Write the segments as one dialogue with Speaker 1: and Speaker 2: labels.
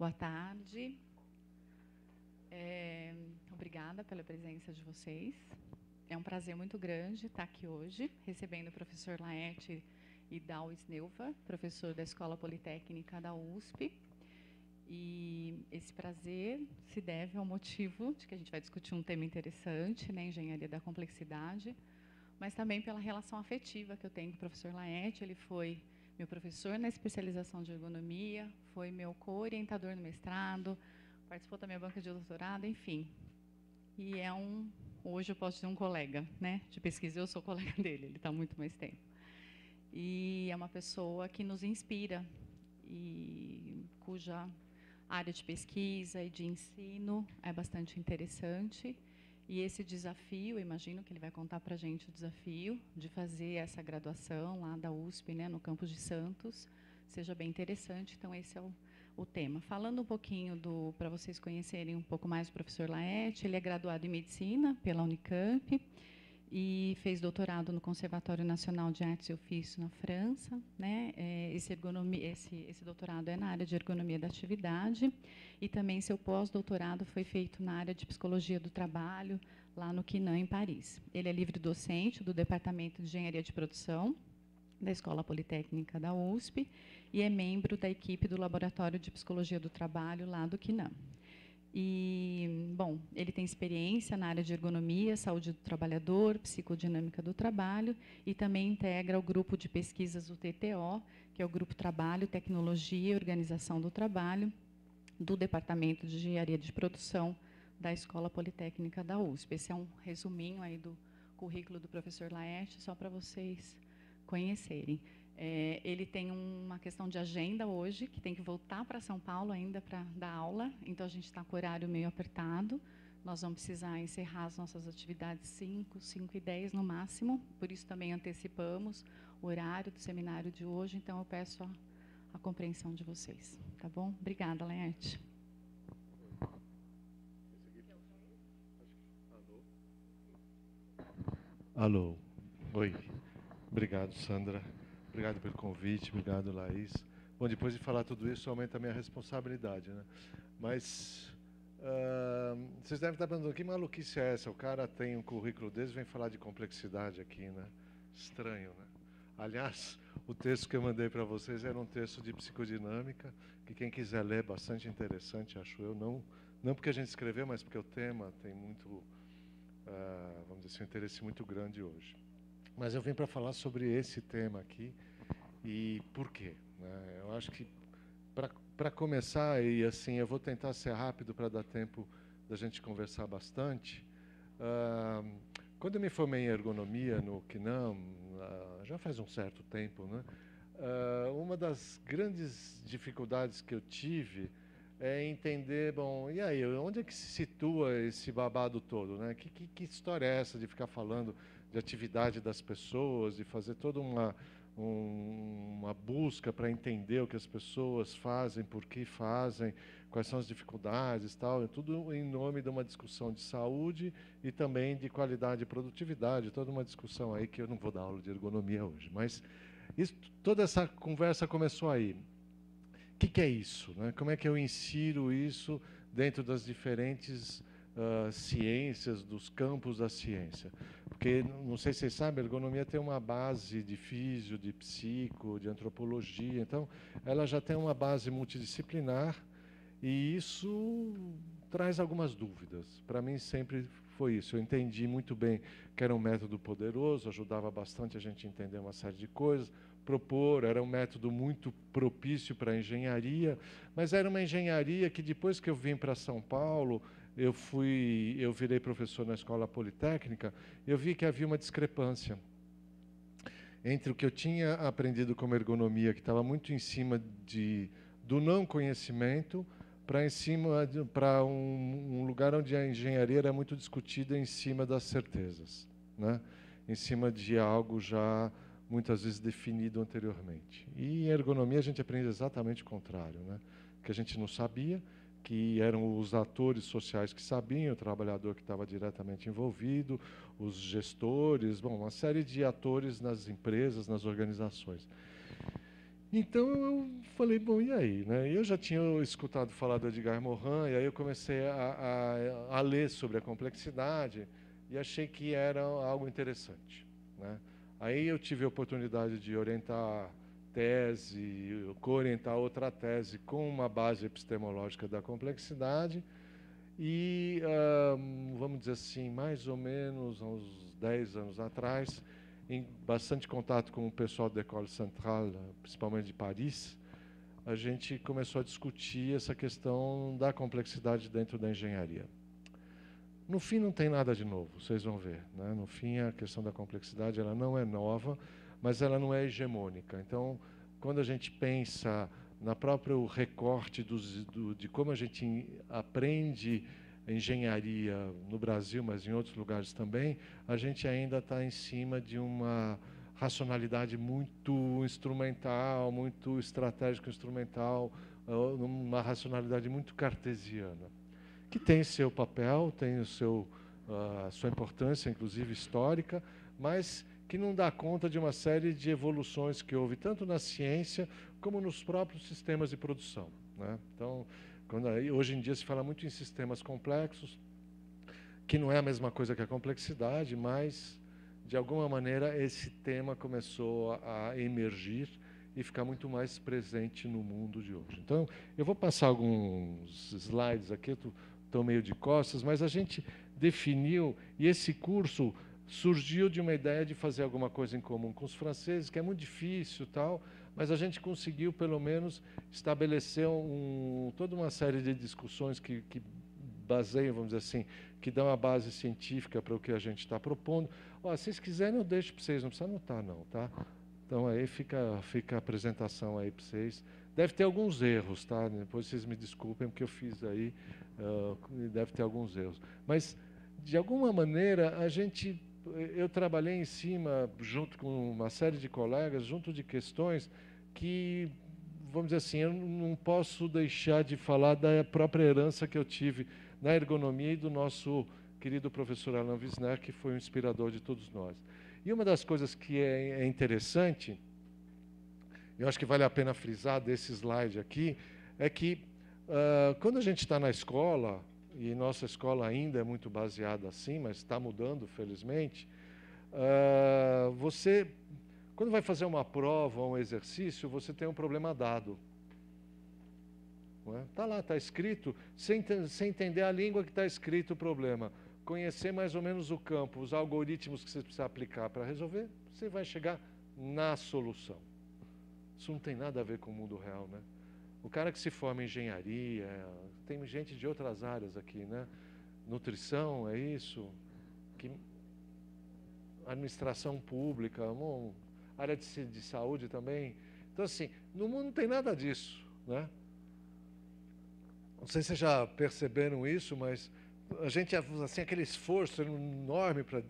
Speaker 1: Boa tarde. Obrigada pela presença de vocês. É um prazer muito grande estar aqui hoje, recebendo o professor Laerte e Dal Sneuva, professor da Escola Politécnica da USP. E esse prazer se deve ao motivo de que a gente vai discutir um tema interessante, né, engenharia da complexidade, mas também pela relação afetiva que eu tenho com o professor Laerte. Ele foi meu professor na especialização de ergonomia, foi meu co-orientador no mestrado, participou da minha banca de doutorado, enfim. E hoje eu posso dizer um colega, né, de pesquisa. Eu sou colega dele, ele está há muito mais tempo. E é uma pessoa que nos inspira e cuja área de pesquisa e de ensino é bastante interessante. E esse desafio, imagino que ele vai contar para a gente o desafio de fazer essa graduação lá da USP, né, no campus de Santos, seja bem interessante. Então, esse é o tema. Falando um pouquinho para vocês conhecerem um pouco mais o professor Laerte, ele é graduado em Medicina pela Unicamp e fez doutorado no Conservatório Nacional de Artes e Ofícios na França, né? Esse doutorado é na área de ergonomia da atividade, e também seu pós-doutorado foi feito na área de psicologia do trabalho, lá no Quinan, em Paris. Ele é livre-docente do Departamento de Engenharia de Produção da Escola Politécnica da USP e é membro da equipe do Laboratório de Psicologia do Trabalho, lá do Quinan. E, bom, ele tem experiência na área de ergonomia, saúde do trabalhador, psicodinâmica do trabalho, e também integra o grupo de pesquisas do TTO, que é o Grupo Trabalho, Tecnologia e Organização do Trabalho, do Departamento de Engenharia de Produção da Escola Politécnica da USP. Esse é um resuminho aí do currículo do professor Laerte, só para vocês conhecerem. Ele tem uma questão de agenda hoje, que tem que voltar para São Paulo ainda para dar aula, então a gente está com o horário meio apertado. Nós vamos precisar encerrar as nossas atividades 5h10 no máximo, por isso também antecipamos o horário do seminário de hoje, então eu peço a compreensão de vocês. Tá bom? Obrigada, Laerte.
Speaker 2: Alô. Oi. Obrigado, Sandra. Obrigado pelo convite. Obrigado, Laís. Bom, depois de falar tudo isso, aumenta a minha responsabilidade, né? Mas vocês devem estar pensando, que maluquice é essa? O cara tem um currículo desse e vem falar de complexidade aqui, né? Estranho, né? Aliás, o texto que eu mandei para vocês era um texto de psicodinâmica, que quem quiser ler é bastante interessante, acho eu. Não porque a gente escreveu, mas porque o tema tem muito, vamos dizer assim, um interesse muito grande hoje. Mas eu vim para falar sobre esse tema aqui e por quê, né? Eu acho que, para começar, e assim, eu vou tentar ser rápido para dar tempo da gente conversar bastante. Quando eu me formei em ergonomia no Quinan, já faz um certo tempo, né? Uma das grandes dificuldades que eu tive é entender, bom, e aí, onde é que se situa esse babado todo, né? Que história é essa de ficar falando de atividade das pessoas, de fazer toda uma busca para entender o que as pessoas fazem, por que fazem, quais são as dificuldades, tal, tudo em nome de uma discussão de saúde e também de qualidade e produtividade, toda uma discussão aí que eu não vou dar aula de ergonomia hoje, mas toda essa conversa começou aí. O que é isso, né? Como é que eu insiro isso dentro das diferentes ciências, dos campos da ciência? Porque, não sei se vocês sabem, a ergonomia tem uma base de físio, de psico, de antropologia, então ela já tem uma base multidisciplinar e isso traz algumas dúvidas. Para mim sempre foi isso. Eu entendi muito bem que era um método poderoso, ajudava bastante a gente a entender uma série de coisas. Propor era um método muito propício para a engenharia, mas era uma engenharia que depois que eu vim para São Paulo, eu virei professor na Escola Politécnica, eu vi que havia uma discrepância entre o que eu tinha aprendido como ergonomia, que estava muito em cima do não conhecimento, para um lugar onde a engenharia era muito discutida em cima das certezas, né? Em cima de algo já muitas vezes definido anteriormente. E em ergonomia a gente aprende exatamente o contrário, né? Que a gente não sabia, que eram os atores sociais que sabiam, o trabalhador que estava diretamente envolvido, os gestores, bom, uma série de atores nas empresas, nas organizações. Então eu falei, bom, e aí? Né? Eu já tinha escutado falar do Edgar Morin, e aí eu comecei a ler sobre a complexidade e achei que era algo interessante. Né? Aí eu tive a oportunidade de orientar tese, co-orientar outra tese com uma base epistemológica da complexidade e, vamos dizer assim, mais ou menos uns 10 anos atrás, em bastante contato com o pessoal da École Centrale, principalmente de Paris, a gente começou a discutir essa questão da complexidade dentro da engenharia. No fim, não tem nada de novo, vocês vão ver. Né? No fim, a questão da complexidade ela não é nova, mas ela não é hegemônica. Então, quando a gente pensa na próprio recorte de como a gente aprende engenharia no Brasil, mas em outros lugares também, a gente ainda está em cima de uma racionalidade muito instrumental, muito estratégico-instrumental, uma racionalidade muito cartesiana, que tem seu papel, tem a sua importância, inclusive histórica, mas que não dá conta de uma série de evoluções que houve, tanto na ciência como nos próprios sistemas de produção. Né? Então, hoje em dia se fala muito em sistemas complexos, que não é a mesma coisa que a complexidade, mas, de alguma maneira, esse tema começou a emergir e ficar muito mais presente no mundo de hoje. Então, eu vou passar alguns slides aqui, estou meio de costas, mas a gente definiu, e esse curso surgiu de uma ideia de fazer alguma coisa em comum com os franceses, que é muito difícil, tal, mas a gente conseguiu, pelo menos, estabelecer toda uma série de discussões que baseiam, vamos dizer assim, que dão a base científica para o que a gente está propondo. Ó, se vocês quiserem, eu deixo para vocês, não precisa anotar, não, tá? Então, aí fica a apresentação aí para vocês. Deve ter alguns erros, tá? Depois vocês me desculpem, porque eu fiz aí, deve ter alguns erros. Mas, de alguma maneira, eu trabalhei em cima, junto com uma série de colegas, junto de questões que, vamos dizer assim, eu não posso deixar de falar da própria herança que eu tive na ergonomia e do nosso querido professor Alain Wisner, que foi um inspirador de todos nós. E uma das coisas que é interessante, eu acho que vale a pena frisar desse slide aqui, é que quando a gente está na escola, e nossa escola ainda é muito baseada assim, mas está mudando, felizmente, você, quando vai fazer uma prova ou um exercício, você tem um problema dado. Está lá, está escrito, sem entender a língua que está escrito o problema. Conhecer mais ou menos o campo, os algoritmos que você precisa aplicar para resolver, você vai chegar na solução. Isso não tem nada a ver com o mundo real, né? O cara que se forma em engenharia, tem gente de outras áreas aqui, né? Nutrição, é isso? Administração pública, área de saúde também. Então, assim, no mundo não tem nada disso, né? Não sei se vocês já perceberam isso, mas a gente, assim, aquele esforço enorme para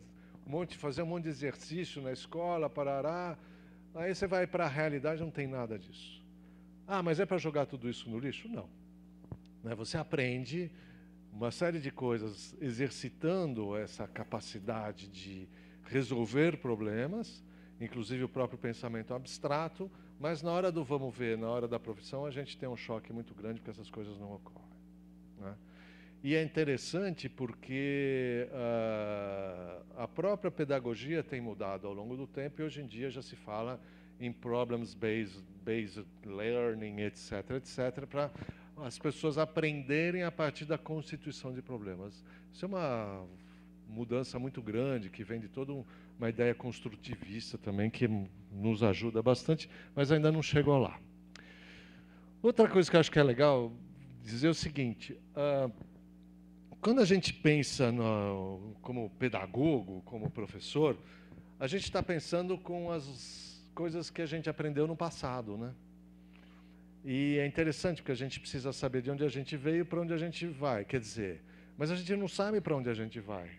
Speaker 2: fazer um monte de exercício na escola, parará. Aí você vai para a realidade, não tem nada disso. Ah, mas é para jogar tudo isso no lixo? Não. Você aprende uma série de coisas exercitando essa capacidade de resolver problemas, inclusive o próprio pensamento abstrato, mas na hora do vamos ver, na hora da profissão, a gente tem um choque muito grande porque essas coisas não ocorrem. Né? E é interessante porque a própria pedagogia tem mudado ao longo do tempo e hoje em dia já se fala em problems-based learning, etc., etc., para as pessoas aprenderem a partir da constituição de problemas. Isso é uma mudança muito grande, que vem de toda uma ideia construtivista também, que nos ajuda bastante, mas ainda não chegou lá. Outra coisa que eu acho que é legal dizer é o seguinte, quando a gente pensa como pedagogo, como professor, a gente está pensando com as coisas que a gente aprendeu no passado, né? E é interessante, porque a gente precisa saber de onde a gente veio e para onde a gente vai, quer dizer, mas a gente não sabe para onde a gente vai.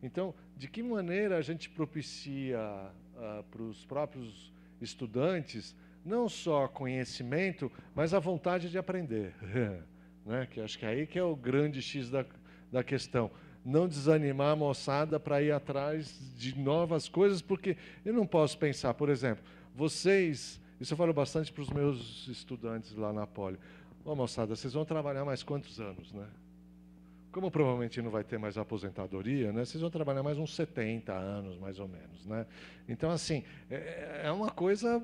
Speaker 2: Então, de que maneira a gente propicia para os próprios estudantes não só conhecimento, mas a vontade de aprender, né? Que acho que é aí que é o grande X da questão. Não desanimar a moçada para ir atrás de novas coisas, porque eu não posso pensar, por exemplo, vocês Isso eu falo bastante para os meus estudantes lá na Poli. Ô, moçada, vocês vão trabalhar mais quantos anos, né? Como provavelmente não vai ter mais aposentadoria, né? Vocês vão trabalhar mais uns 70 anos, mais ou menos, né? Então, assim, é uma coisa...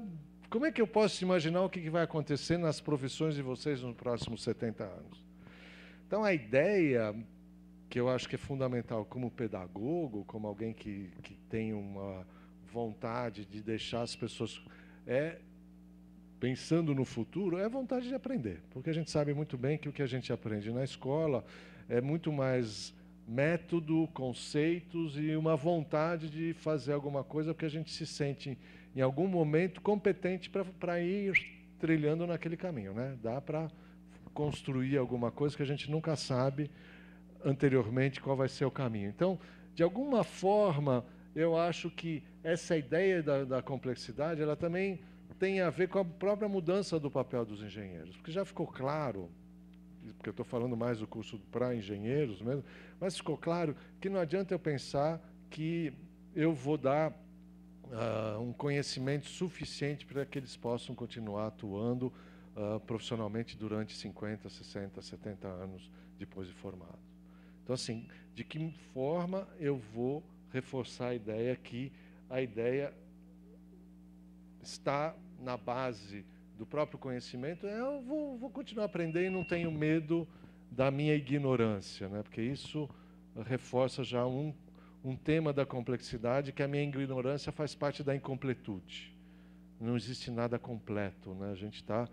Speaker 2: Como é que eu posso imaginar o que vai acontecer nas profissões de vocês nos próximos 70 anos? Então, a ideia que eu acho que é fundamental como pedagogo, como alguém que tem uma vontade de deixar as pessoas pensando no futuro, é a vontade de aprender. Porque a gente sabe muito bem que o que a gente aprende na escola é muito mais método, conceitos e uma vontade de fazer alguma coisa, porque a gente se sente, em algum momento, competente para ir trilhando naquele caminho, né? Dá para construir alguma coisa que a gente nunca sabe anteriormente qual vai ser o caminho. Então, de alguma forma, eu acho que essa ideia da complexidade, ela também tem a ver com a própria mudança do papel dos engenheiros, porque já ficou claro, porque eu estou falando mais do curso para engenheiros mesmo, mas ficou claro que não adianta eu pensar que eu vou dar um conhecimento suficiente para que eles possam continuar atuando profissionalmente durante 50, 60, 70 anos depois de formado. Então, assim, de que forma eu vou reforçar a ideia que a ideia está na base do próprio conhecimento? Eu vou continuar aprendendo e não tenho medo da minha ignorância, né? Porque isso reforça já um tema da complexidade, que a minha ignorância faz parte da incompletude. Não existe nada completo, né? A gente está,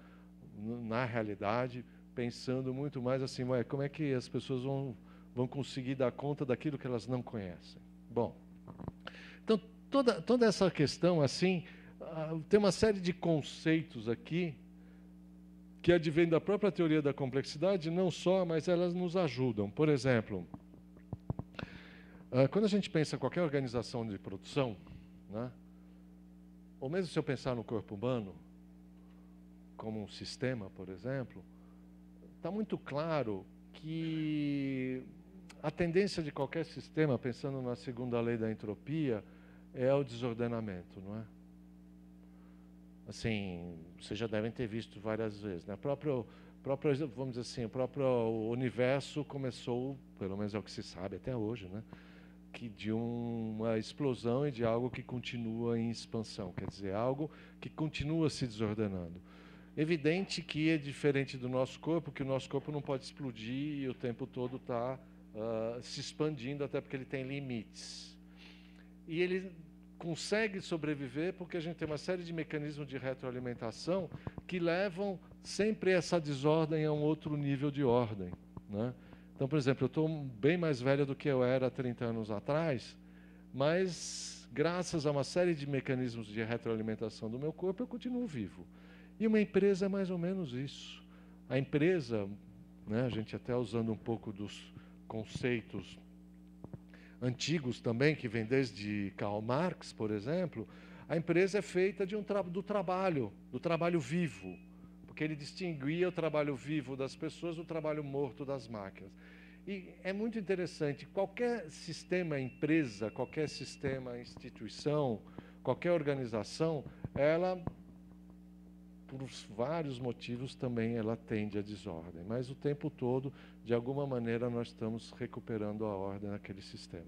Speaker 2: na realidade, pensando muito mais assim, como é que as pessoas vão conseguir dar conta daquilo que elas não conhecem? Bom, então, toda essa questão, assim, tem uma série de conceitos aqui que advêm da própria teoria da complexidade, não só, mas elas nos ajudam. Por exemplo, quando a gente pensa em qualquer organização de produção, né, ou mesmo se eu pensar no corpo humano, como um sistema, por exemplo, está muito claro que a tendência de qualquer sistema, pensando na segunda lei da entropia, é o desordenamento, não é? Assim, vocês já devem ter visto várias vezes, né? Vamos dizer assim, o próprio universo começou, pelo menos é o que se sabe até hoje, né? Que de uma explosão e de algo que continua em expansão, quer dizer, algo que continua se desordenando. Evidente que é diferente do nosso corpo, que o nosso corpo não pode explodir e o tempo todo está se expandindo, até porque ele tem limites. E ele consegue sobreviver porque a gente tem uma série de mecanismos de retroalimentação que levam sempre essa desordem a um outro nível de ordem, né? Então, por exemplo, eu estou bem mais velho do que eu era 30 anos atrás, mas graças a uma série de mecanismos de retroalimentação do meu corpo, eu continuo vivo. E uma empresa é mais ou menos isso. A empresa, né, a gente até usando um pouco dos conceitos antigos também, que vem desde Karl Marx, por exemplo, a empresa é feita do trabalho vivo, porque ele distinguia o trabalho vivo das pessoas do trabalho morto das máquinas. E é muito interessante, qualquer sistema empresa, qualquer sistema instituição, qualquer organização, ela, por vários motivos, também ela tende à desordem. Mas o tempo todo, de alguma maneira, nós estamos recuperando a ordem naquele sistema.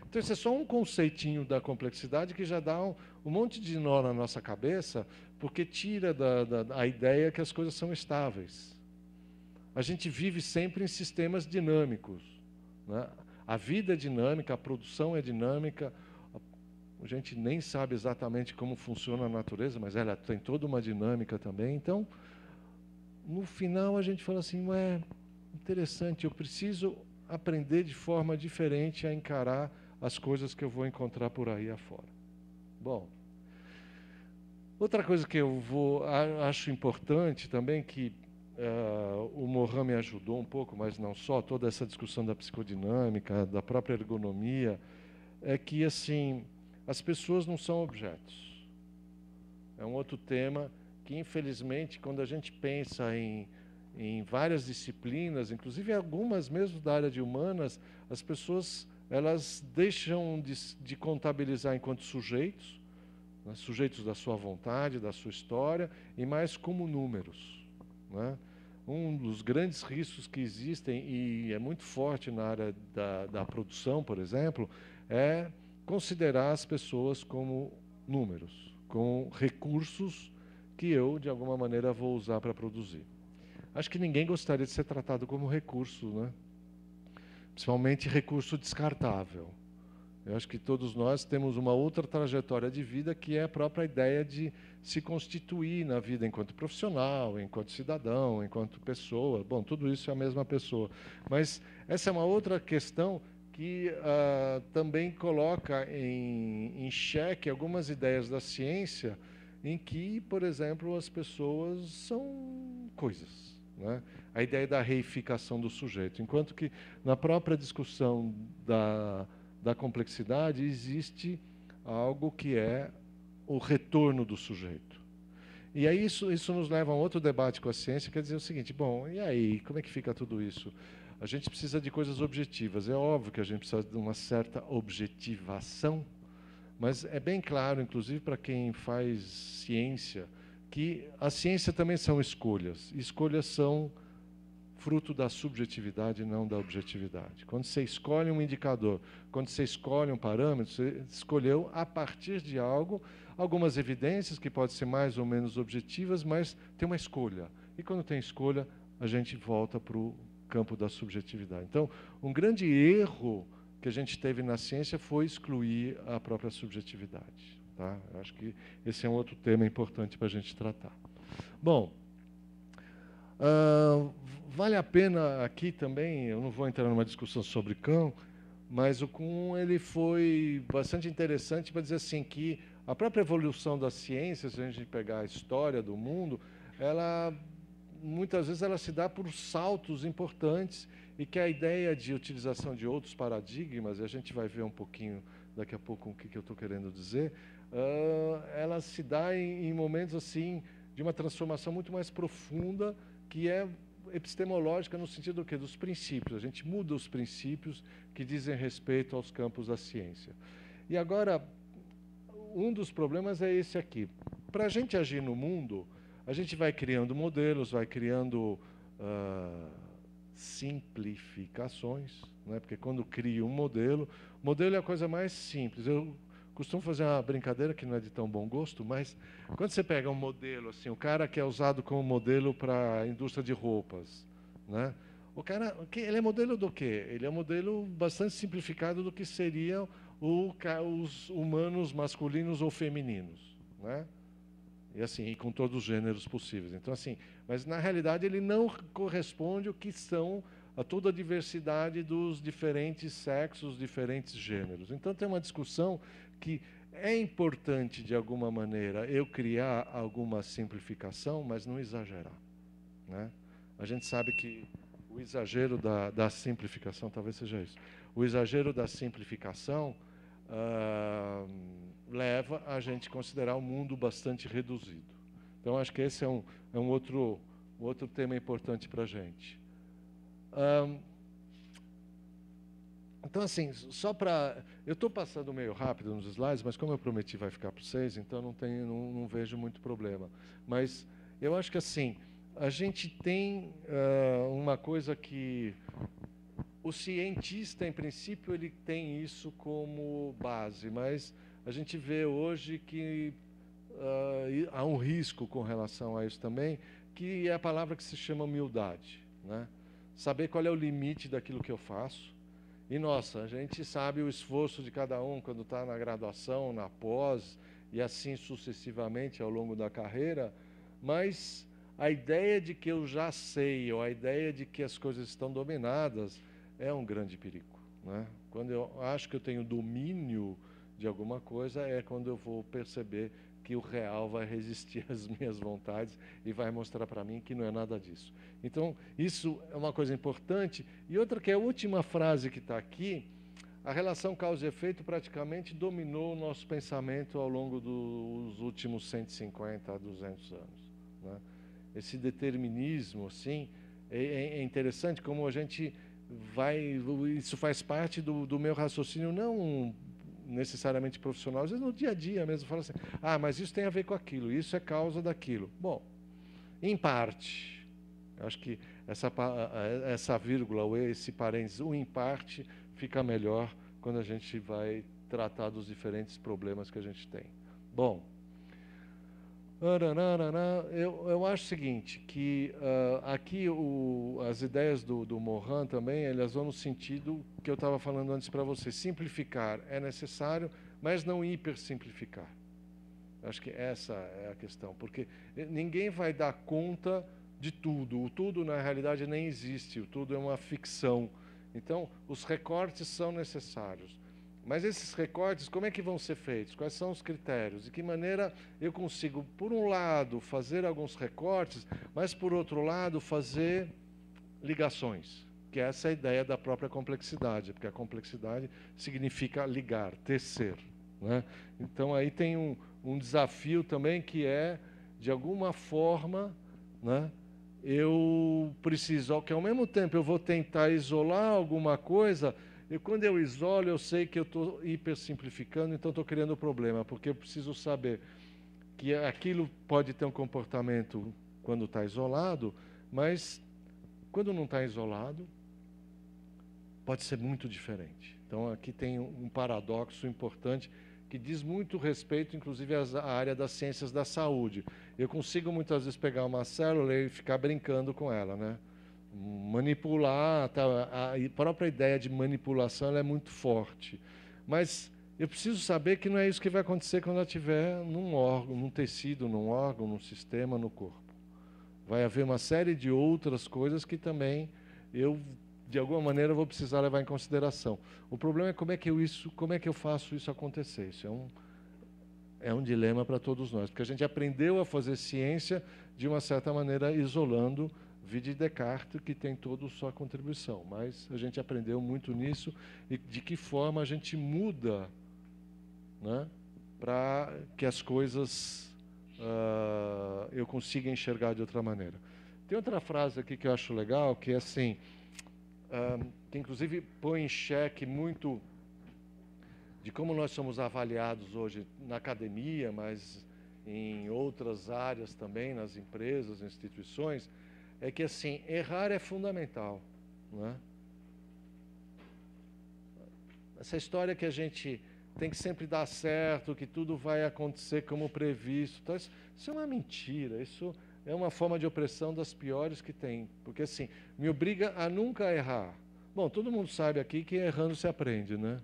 Speaker 2: Então, esse é só um conceitinho da complexidade que já dá um monte de nó na nossa cabeça, porque tira a ideia que as coisas são estáveis. A gente vive sempre em sistemas dinâmicos, né? A vida é dinâmica, a produção é dinâmica, a gente nem sabe exatamente como funciona a natureza, mas ela tem toda uma dinâmica também. Então, no final, a gente fala assim, interessante, eu preciso aprender de forma diferente a encarar as coisas que eu vou encontrar por aí afora. Bom, outra coisa que acho importante também, que o Mohan me ajudou um pouco, mas não só, toda essa discussão da psicodinâmica, da própria ergonomia, é que, assim, as pessoas não são objetos. É um outro tema que, infelizmente, quando a gente pensa em várias disciplinas, inclusive algumas mesmo da área de humanas, as pessoas elas deixam de contabilizar enquanto sujeitos, né? Sujeitos da sua vontade, da sua história, e mais como números, né? Um dos grandes riscos que existem, e é muito forte na área da produção, por exemplo, é considerar as pessoas como números, com recursos que eu, de alguma maneira, vou usar para produzir. Acho que ninguém gostaria de ser tratado como recurso, né? Principalmente recurso descartável. Eu acho que todos nós temos uma outra trajetória de vida, que é a própria ideia de se constituir na vida enquanto profissional, enquanto cidadão, enquanto pessoa. Bom, tudo isso é a mesma pessoa. Mas essa é uma outra questão que também coloca em xeque algumas ideias da ciência, em que, por exemplo, as pessoas são coisas, né? A ideia da reificação do sujeito. Enquanto que na própria discussão da complexidade existe algo que é o retorno do sujeito. E aí isso nos leva a um outro debate com a ciência, quer dizer o seguinte: bom, e aí, como é que fica tudo isso? A gente precisa de coisas objetivas. É óbvio que a gente precisa de uma certa objetivação, mas é bem claro, inclusive para quem faz ciência, que a ciência também são escolhas. Escolhas são fruto da subjetividade e não da objetividade. Quando você escolhe um indicador, quando você escolhe um parâmetro, você escolheu a partir de algo, algumas evidências que podem ser mais ou menos objetivas, mas tem uma escolha. E quando tem escolha, a gente volta para o campo da subjetividade. Então, um grande erro que a gente teve na ciência foi excluir a própria subjetividade. Tá? Eu acho que esse é um outro tema importante para a gente tratar. Bom, vale a pena aqui também, eu não vou entrar numa discussão sobre Kuhn, mas o Kuhn ele foi bastante interessante para dizer assim que a própria evolução da ciência, se a gente pegar a história do mundo, ela muitas vezes ela se dá por saltos importantes, e que a ideia de utilização de outros paradigmas, e a gente vai ver um pouquinho daqui a pouco o que eu estou querendo dizer, ela se dá em momentos assim de uma transformação muito mais profunda, que é epistemológica no sentido do quê? Dos princípios. A gente muda os princípios que dizem respeito aos campos da ciência. E agora, um dos problemas é esse aqui. Para a gente agir no mundo, a gente vai criando modelos, vai criando simplificações, né? Porque quando cria um modelo é a coisa mais simples. Eu costumo fazer uma brincadeira que não é de tão bom gosto, mas quando você pega um modelo, assim, o cara que é usado como modelo para a indústria de roupas, né? O cara, ele é modelo do quê? Ele é um modelo bastante simplificado do que seriam os humanos masculinos ou femininos, né? E assim, e com todos os gêneros possíveis. Então, assim, mas na realidade ele não corresponde ao que são a toda a diversidade dos diferentes sexos, diferentes gêneros. Então tem uma discussão que é importante, de alguma maneira, eu criar alguma simplificação, mas não exagerar, né? A gente sabe que o exagero da simplificação, talvez seja isso, o exagero da simplificação leva a gente a considerar o mundo bastante reduzido. Então, acho que esse é um outro tema importante para a gente. Então, assim, só para... Eu estou passando meio rápido nos slides, mas como eu prometi vai ficar para vocês, então não vejo muito problema. Mas eu acho que, assim, a gente tem uma coisa que... O cientista, em princípio, ele tem isso como base, mas a gente vê hoje que há um risco com relação a isso também, que é a palavra que se chama humildade, né? Saber qual é o limite daquilo que eu faço. E, nossa, a gente sabe o esforço de cada um quando está na graduação, na pós, e assim sucessivamente ao longo da carreira, mas a ideia de que eu já sei, ou a ideia de que as coisas estão dominadas, é um grande perigo, né? Quando eu acho que eu tenho domínio de alguma coisa, é quando eu vou perceber que o real vai resistir às minhas vontades e vai mostrar para mim que não é nada disso. Então, isso é uma coisa importante. E outra, que é a última frase que está aqui, a relação causa e efeito praticamente dominou o nosso pensamento ao longo dos últimos 150 a 200 anos, né? Esse determinismo, assim, é interessante como a gente... isso faz parte do meu raciocínio, não necessariamente profissional, às vezes no dia a dia mesmo, fala assim, ah, mas isso tem a ver com aquilo, isso é causa daquilo. Bom, em parte, acho que essa vírgula, ou esse parênteses, o em parte, fica melhor quando a gente vai tratar dos diferentes problemas que a gente tem. Bom, eu acho o seguinte, que aqui as ideias do Morin também, elas vão no sentido que eu estava falando antes para você. Simplificar é necessário, mas não hipersimplificar. Acho que essa é a questão, porque ninguém vai dar conta de tudo. O tudo, na realidade, nem existe. O tudo é uma ficção. Então, os recortes são necessários. Mas esses recortes, como é que vão ser feitos? Quais são os critérios? De que maneira eu consigo, por um lado, fazer alguns recortes, mas, por outro lado, fazer ligações? Que essa é a ideia da própria complexidade, porque a complexidade significa ligar, tecer, né? Então, aí tem um desafio também que é, de alguma forma, né, eu preciso, que ao mesmo tempo eu vou tentar isolar alguma coisa. E quando eu isolo, eu sei que eu estou hipersimplificando, então estou criando problema, porque eu preciso saber que aquilo pode ter um comportamento quando está isolado, mas quando não está isolado, pode ser muito diferente. Então, aqui tem um paradoxo importante que diz muito respeito, inclusive, à área das ciências da saúde. Eu consigo, muitas vezes, pegar uma célula e ficar brincando com ela, né? Manipular, tá, a própria ideia de manipulação ela é muito forte. Mas eu preciso saber que não é isso que vai acontecer quando ela estiver num órgão, num tecido, num órgão, num sistema, no corpo. Vai haver uma série de outras coisas que também eu, de alguma maneira, vou precisar levar em consideração. O problema é como é que eu faço isso acontecer. Isso é um dilema para todos nós, porque a gente aprendeu a fazer ciência de uma certa maneira isolando. Vide Descartes, que tem toda a sua contribuição, mas a gente aprendeu muito nisso e de que forma a gente muda, né, para que as coisas eu consiga enxergar de outra maneira. Tem outra frase aqui que eu acho legal, que é assim, que inclusive põe em xeque muito de como nós somos avaliados hoje na academia, mas em outras áreas também, nas empresas, instituições, é que, assim, errar é fundamental, né? Essa história que a gente tem que sempre dar certo, que tudo vai acontecer como previsto, então, isso é uma mentira, isso é uma forma de opressão das piores que tem, porque, assim, me obriga a nunca errar. Bom, todo mundo sabe aqui que errando se aprende, né?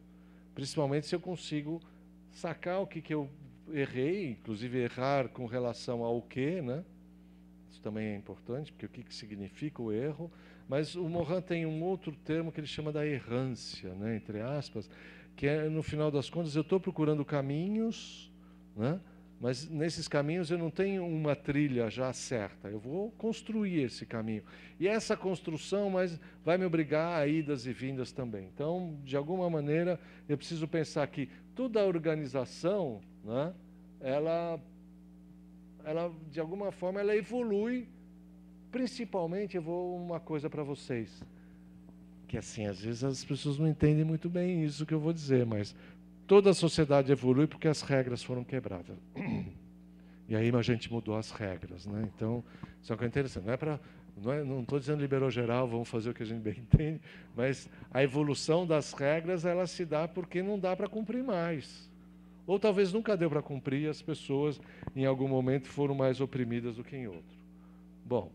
Speaker 2: Principalmente se eu consigo sacar o que eu errei, inclusive errar com relação ao quê, né? Isso também é importante, porque o que significa o erro. Mas o Morin tem um outro termo que ele chama da errância, né, entre aspas, que é, no final das contas, eu estou procurando caminhos, né, mas nesses caminhos eu não tenho uma trilha já certa, eu vou construir esse caminho. E essa construção vai me obrigar a idas e vindas também. Então, de alguma maneira, eu preciso pensar que toda a organização, né, ela, de alguma forma, ela evolui. Principalmente, eu vou uma coisa para vocês, que assim, às vezes as pessoas não entendem muito bem isso que eu vou dizer, mas toda a sociedade evolui porque as regras foram quebradas. E aí a gente mudou as regras, né? Então, isso é uma coisa interessante. Não estou dizendo liberou geral, vamos fazer o que a gente bem entende, mas a evolução das regras, ela se dá porque não dá para cumprir mais. Ou talvez nunca deu para cumprir e as pessoas, em algum momento, foram mais oprimidas do que em outro. Bom,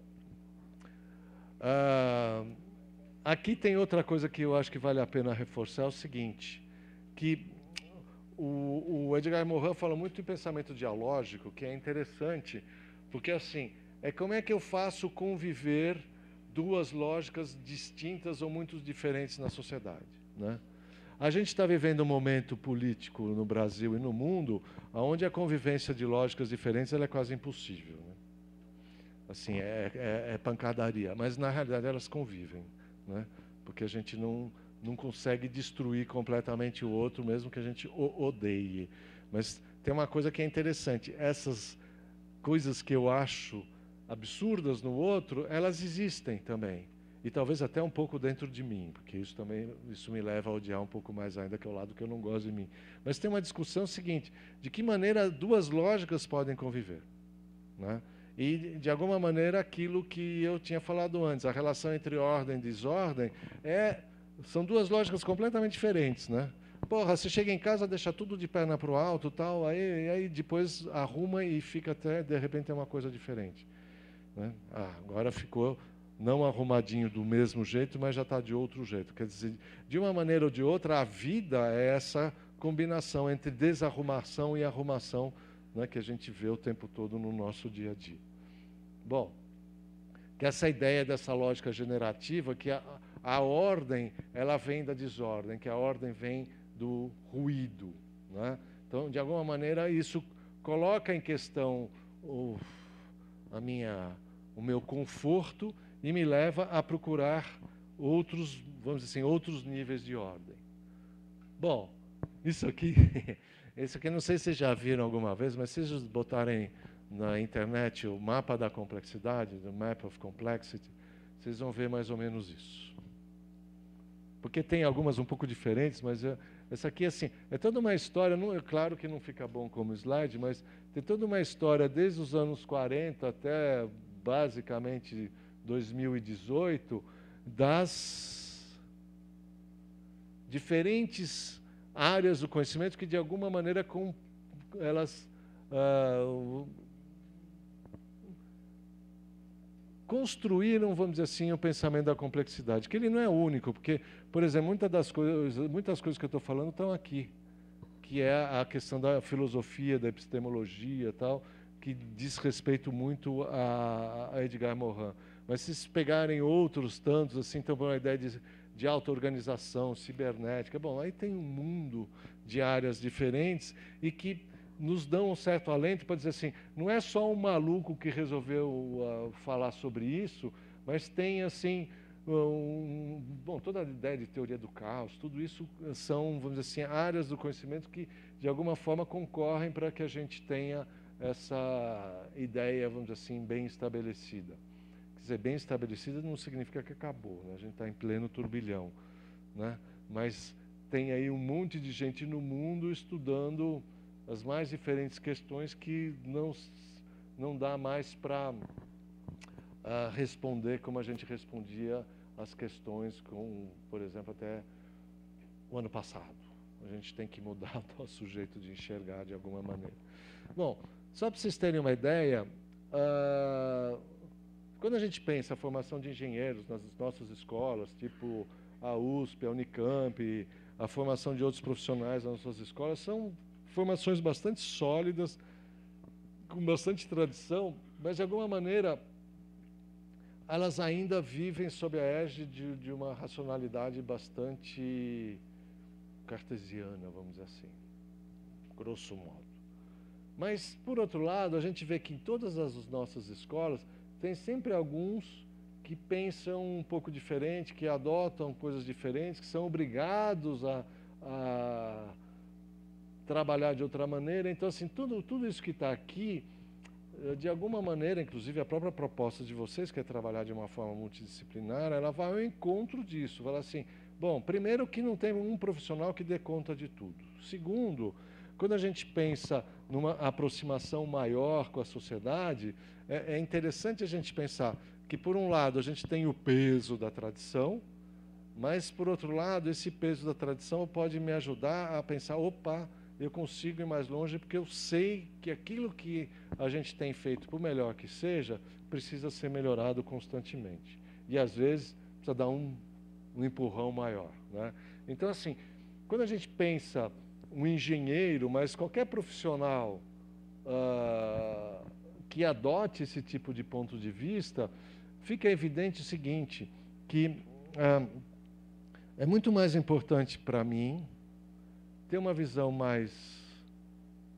Speaker 2: aqui tem outra coisa que eu acho que vale a pena reforçar, é o seguinte, que o Edgar Morin fala muito em pensamento dialógico, que é interessante, porque assim, como é que eu faço conviver duas lógicas distintas ou muito diferentes na sociedade, né? A gente está vivendo um momento político no Brasil e no mundo onde a convivência de lógicas diferentes ela é quase impossível, né? Assim, é pancadaria, mas na realidade elas convivem, né? Porque a gente não consegue destruir completamente o outro, mesmo que a gente o odeie. Mas tem uma coisa que é interessante, essas coisas que eu acho absurdas no outro, elas existem também. e talvez até um pouco dentro de mim, porque isso me leva a odiar um pouco mais ainda, que é o lado que eu não gosto de mim. Mas tem uma discussão seguinte, de que maneira duas lógicas podem conviver, né? E, de alguma maneira, aquilo que eu tinha falado antes, a relação entre ordem e desordem, são duas lógicas completamente diferentes, né? Porra, você chega em casa, deixa tudo de perna para o alto, tal, aí depois arruma e fica até, de repente, é uma coisa diferente, né? Agora ficou não arrumadinho do mesmo jeito, mas já está de outro jeito. Quer dizer, de uma maneira ou de outra, a vida é essa combinação entre desarrumação e arrumação, né, que a gente vê o tempo todo no nosso dia a dia. Bom, que essa ideia dessa lógica generativa, que a ordem ela vem da desordem, que a ordem vem do ruído, né? Então, de alguma maneira, isso coloca em questão o meu conforto e me leva a procurar outros, vamos dizer assim, outros níveis de ordem. Bom, isso aqui, não sei se vocês já viram alguma vez, mas se vocês botarem na internet o mapa da complexidade, the Map of Complexity, vocês vão ver mais ou menos isso. Porque tem algumas um pouco diferentes, mas essa aqui, assim, é toda uma história, é claro que não fica bom como slide, mas tem toda uma história desde os anos 40 até, basicamente, 2018, das diferentes áreas do conhecimento que, de alguma maneira, elas construíram, vamos dizer assim, o pensamento da complexidade, que ele não é único, porque, por exemplo, muitas coisas que eu estou falando estão aqui, que é a questão da filosofia, da epistemologia e tal, que diz respeito muito a Edgar Morin. Mas se vocês pegarem outros tantos, assim, então uma ideia de auto-organização, cibernética, bom, aí tem um mundo de áreas diferentes e que nos dão um certo alento para dizer assim, não é só um maluco que resolveu falar sobre isso, mas tem, assim, bom, toda a ideia de teoria do caos, tudo isso são, vamos dizer assim, áreas do conhecimento que, de alguma forma, concorrem para que a gente tenha essa ideia, vamos dizer assim, bem estabelecida. Quer dizer, bem estabelecida não significa que acabou, né? A gente está em pleno turbilhão, né? Mas tem aí um monte de gente no mundo estudando as mais diferentes questões que não dá mais para responder como a gente respondia as questões com, por exemplo, até o ano passado. A gente tem que mudar o nosso jeito de enxergar de alguma maneira. Bom, só para vocês terem uma ideia, quando a gente pensa a formação de engenheiros nas nossas escolas, tipo a USP, a Unicamp, a formação de outros profissionais nas nossas escolas, são formações bastante sólidas, com bastante tradição, mas, de alguma maneira, elas ainda vivem sob a égide de uma racionalidade bastante cartesiana, vamos dizer assim, grosso modo. Mas, por outro lado, a gente vê que em todas as nossas escolas tem sempre alguns que pensam um pouco diferente, que adotam coisas diferentes, que são obrigados a trabalhar de outra maneira. Então, assim, tudo isso que está aqui, de alguma maneira, inclusive a própria proposta de vocês, que é trabalhar de uma forma multidisciplinar, ela vai ao encontro disso. Fala assim, bom, primeiro que não tem um profissional que dê conta de tudo. Segundo, quando a gente pensa numa aproximação maior com a sociedade, é interessante a gente pensar que, por um lado, a gente tem o peso da tradição, mas, por outro lado, esse peso da tradição pode me ajudar a pensar, opa, eu consigo ir mais longe porque eu sei que aquilo que a gente tem feito, por melhor que seja, precisa ser melhorado constantemente. E, às vezes, precisa dar um empurrão maior, né? Então, assim, quando a gente pensa um engenheiro, mas qualquer profissional que adote esse tipo de ponto de vista, fica evidente o seguinte, que é muito mais importante para mim ter uma visão mais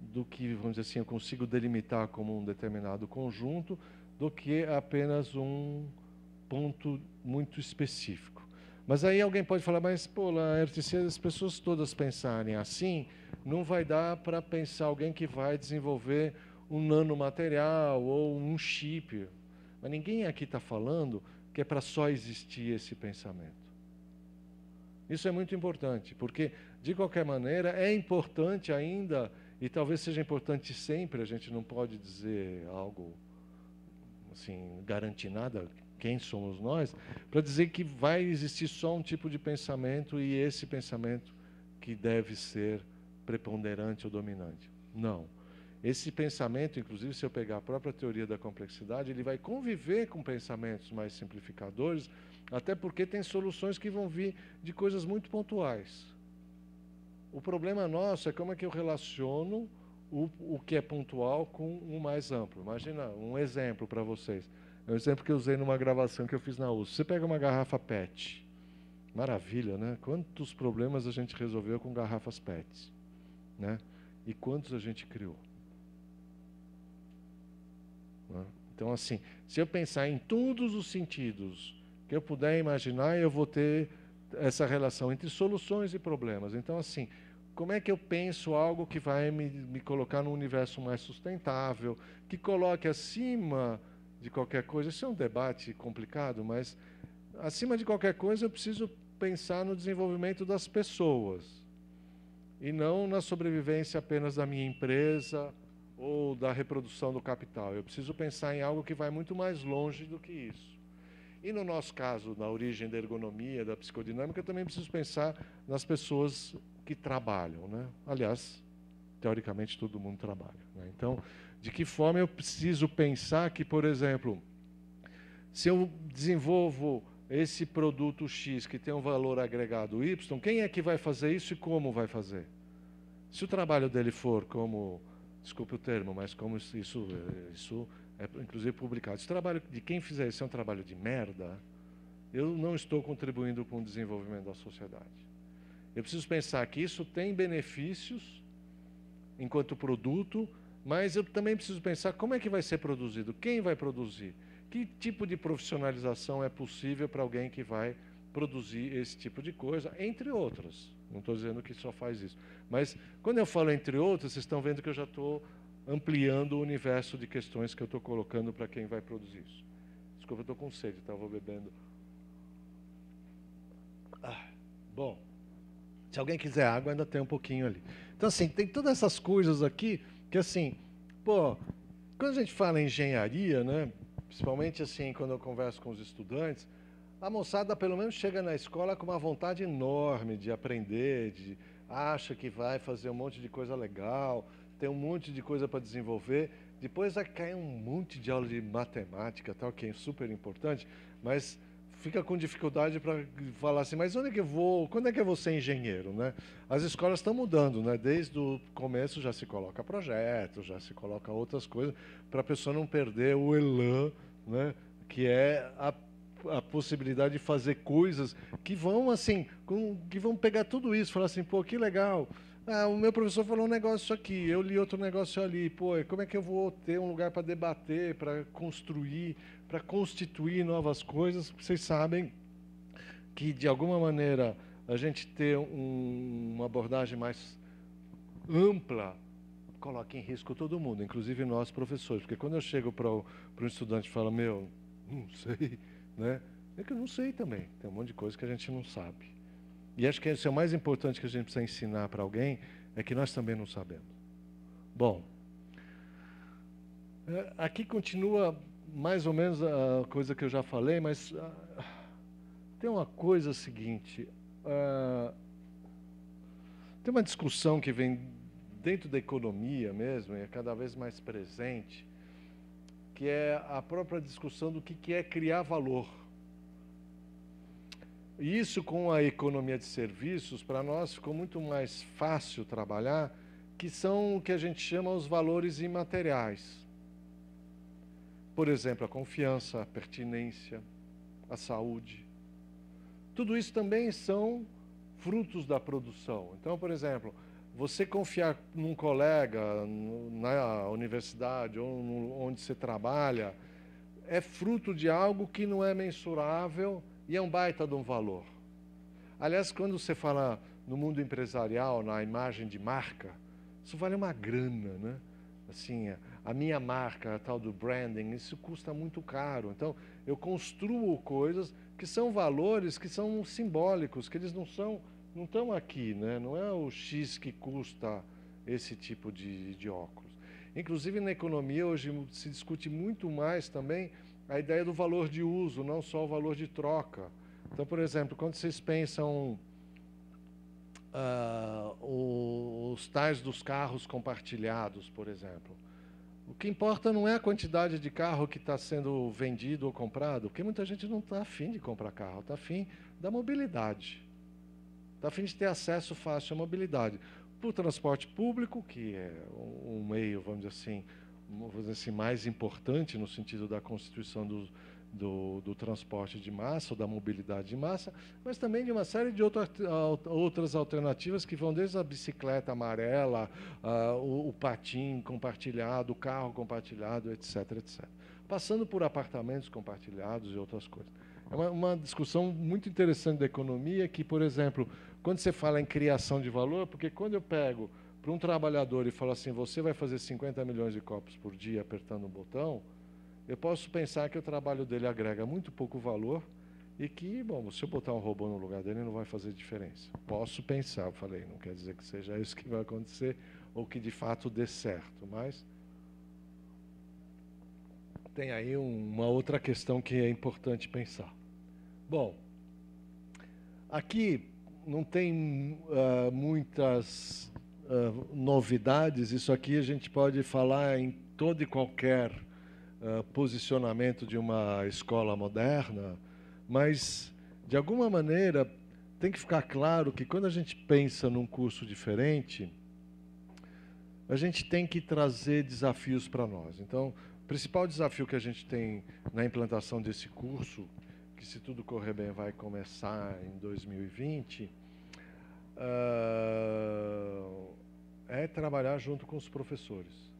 Speaker 2: do que, vamos dizer assim, eu consigo delimitar como um determinado conjunto, do que apenas um ponto muito específico. Mas aí alguém pode falar, mas, pô, Laerte, se as pessoas todas pensarem assim, não vai dar para pensar alguém que vai desenvolver um nanomaterial ou um chip. Mas ninguém aqui está falando que é para só existir esse pensamento. Isso é muito importante, porque, de qualquer maneira, é importante ainda, e talvez seja importante sempre, a gente não pode dizer algo, assim, garantir nada, quem somos nós, para dizer que vai existir só um tipo de pensamento e esse pensamento que deve ser preponderante ou dominante. Não. Esse pensamento, inclusive, se eu pegar a própria teoria da complexidade, ele vai conviver com pensamentos mais simplificadores, até porque tem soluções que vão vir de coisas muito pontuais. O problema nosso é como é que eu relaciono o que é pontual com o mais amplo. Imagina um exemplo para vocês. É um exemplo que eu usei numa gravação que eu fiz na USP. Você pega uma garrafa PET. Maravilha, né? Quantos problemas a gente resolveu com garrafas PET, né? E quantos a gente criou? Né? Então, assim, se eu pensar em todos os sentidos que eu puder imaginar, eu vou ter essa relação entre soluções e problemas. Então, assim, como é que eu penso algo que vai me colocar num universo mais sustentável, que coloque acima de qualquer coisa? Isso é um debate complicado, mas acima de qualquer coisa eu preciso pensar no desenvolvimento das pessoas e não na sobrevivência apenas da minha empresa ou da reprodução do capital. Eu preciso pensar em algo que vai muito mais longe do que isso. E no nosso caso, na origem da ergonomia, da psicodinâmica, eu também preciso pensar nas pessoas que trabalham, né? Aliás, teoricamente todo mundo trabalha, né? Então, de que forma eu preciso pensar que, por exemplo, se eu desenvolvo esse produto X que tem um valor agregado Y, quem é que vai fazer isso e como vai fazer? Se o trabalho dele for como, desculpe o termo, mas como isso é inclusive publicado, se o trabalho de quem fizer isso é um trabalho de merda, eu não estou contribuindo com o desenvolvimento da sociedade. Eu preciso pensar que isso tem benefícios enquanto produto, mas eu também preciso pensar como é que vai ser produzido, quem vai produzir, que tipo de profissionalização é possível para alguém que vai produzir esse tipo de coisa, entre outras. Não estou dizendo que só faz isso. Mas, quando eu falo entre outras, vocês estão vendo que eu já estou ampliando o universo de questões que eu estou colocando para quem vai produzir isso. Desculpa, eu estou com sede, tá? Eu vou bebendo. Bom, se alguém quiser água, ainda tem um pouquinho ali. Então, assim, tem todas essas coisas aqui que, assim, pô, quando a gente fala em engenharia, né, principalmente, assim, quando eu converso com os estudantes, a moçada, pelo menos, chega na escola com uma vontade enorme de aprender, acha que vai fazer um monte de coisa legal, tem um monte de coisa para desenvolver. Depois vai cair um monte de aula de matemática, tal, que é super importante, mas fica com dificuldade para falar assim, mas onde é que eu vou, quando é que eu vou ser engenheiro, né? As escolas estão mudando, né? Desde o começo já se coloca projetos, já se coloca outras coisas, para a pessoa não perder o elan, né? Que é a possibilidade de fazer coisas que vão, assim, que vão pegar tudo isso, falar assim, pô, que legal. Ah, o meu professor falou um negócio aqui, eu li outro negócio ali. Pô, como é que eu vou ter um lugar para debater, para construir, para constituir novas coisas? Vocês sabem que, de alguma maneira, a gente ter uma abordagem mais ampla coloca em risco todo mundo, inclusive nós, professores. Porque quando eu chego para um estudante e falo, meu, não sei, né? É que eu não sei também. Tem um monte de coisa que a gente não sabe. E acho que isso é o mais importante que a gente precisa ensinar para alguém, é que nós também não sabemos. Bom, aqui continua mais ou menos a coisa que eu já falei, mas tem uma coisa seguinte, tem uma discussão que vem dentro da economia mesmo, e é cada vez mais presente, que é a própria discussão do que é criar valor. E isso, com a economia de serviços, para nós ficou muito mais fácil trabalhar, que são o que a gente chama os valores imateriais. Por exemplo, a confiança, a pertinência, a saúde. Tudo isso também são frutos da produção. Então, por exemplo, você confiar num colega na universidade ou onde você trabalha, é fruto de algo que não é mensurável e é um baita de um valor. Aliás, quando você fala no mundo empresarial, na imagem de marca, isso vale uma grana, né? Assim, a minha marca, a tal do branding, isso custa muito caro. Então, eu construo coisas que são valores que são simbólicos, que eles não estão aqui, né? Não é o X que custa esse tipo de óculos. Inclusive, na economia, hoje se discute muito mais também a ideia do valor de uso, não só o valor de troca. Então, por exemplo, quando vocês pensam os tais dos carros compartilhados, por exemplo, o que importa não é a quantidade de carro que está sendo vendido ou comprado, porque muita gente não está afim de comprar carro, está afim da mobilidade. Está afim de ter acesso fácil à mobilidade. Para o transporte público, que é um meio, vamos dizer assim, mais importante no sentido da constituição do transporte de massa, ou da mobilidade de massa, mas também de uma série de outras alternativas que vão desde a bicicleta amarela, o patim compartilhado, o carro compartilhado, etc, etc. Passando por apartamentos compartilhados e outras coisas. É uma discussão muito interessante da economia que, por exemplo, quando você fala em criação de valor, porque quando eu pego para um trabalhador e falo assim, você vai fazer 50 milhões de copos por dia apertando um botão, eu posso pensar que o trabalho dele agrega muito pouco valor e que, bom, se eu botar um robô no lugar dele, não vai fazer diferença. Posso pensar, eu falei, não quer dizer que seja isso que vai acontecer ou que de fato dê certo, mas tem aí uma outra questão que é importante pensar. Bom, aqui não tem muitas novidades, isso aqui a gente pode falar em todo e qualquer posicionamento de uma escola moderna, mas, de alguma maneira, tem que ficar claro que quando a gente pensa num curso diferente, a gente tem que trazer desafios para nós. Então, o principal desafio que a gente tem na implantação desse curso, que se tudo correr bem vai começar em 2020, é trabalhar junto com os professores.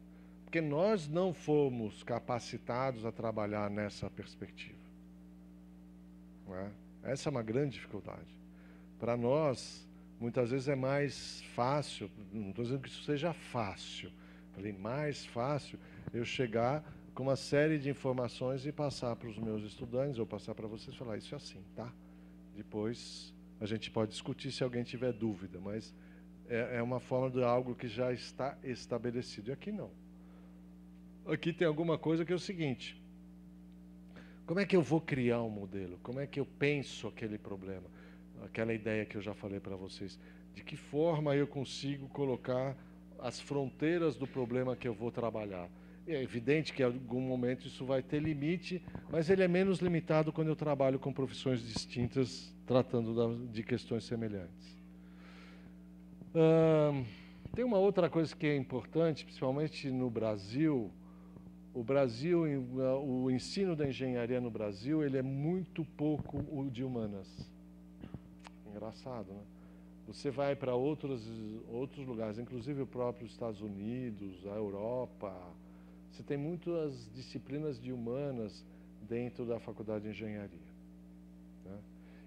Speaker 2: Porque nós não fomos capacitados a trabalhar nessa perspectiva. Não é? Essa é uma grande dificuldade. Para nós, muitas vezes é mais fácil, não estou dizendo que isso seja fácil, falei mais fácil eu chegar com uma série de informações e passar para os meus estudantes, ou passar para vocês e falar, isso é assim, tá? Depois a gente pode discutir se alguém tiver dúvida, mas é uma forma de algo que já está estabelecido. E aqui não. Aqui tem alguma coisa que é o seguinte, como é que eu vou criar um modelo? Como é que eu penso aquele problema? Aquela ideia que eu já falei para vocês. De que forma eu consigo colocar as fronteiras do problema que eu vou trabalhar? É evidente que em algum momento isso vai ter limite, mas ele é menos limitado quando eu trabalho com profissões distintas, tratando de questões semelhantes. Tem uma outra coisa que é importante, principalmente no Brasil. O ensino da engenharia no Brasil, ele é muito pouco o de humanas. Engraçado, né? Você vai para outros lugares, inclusive o próprio Estados Unidos, a Europa, você tem muitas disciplinas de humanas dentro da faculdade de engenharia, né?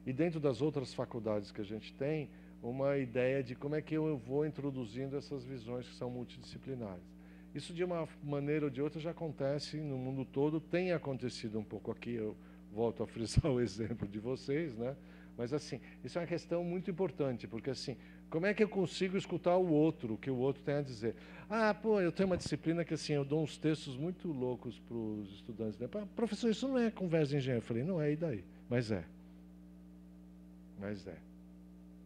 Speaker 2: E dentro das outras faculdades que a gente tem, uma ideia de como é que eu vou introduzindo essas visões que são multidisciplinares. Isso, de uma maneira ou de outra, já acontece no mundo todo, tem acontecido um pouco aqui, eu volto a frisar o exemplo de vocês, né? Mas, assim, isso é uma questão muito importante, porque, assim, como é que eu consigo escutar o outro, o que o outro tem a dizer? Ah, pô, eu tenho uma disciplina que, assim, eu dou uns textos muito loucos para os estudantes, né? Professor, isso não é conversa de engenheiro. Eu falei, não é, e daí? Mas é. Mas é.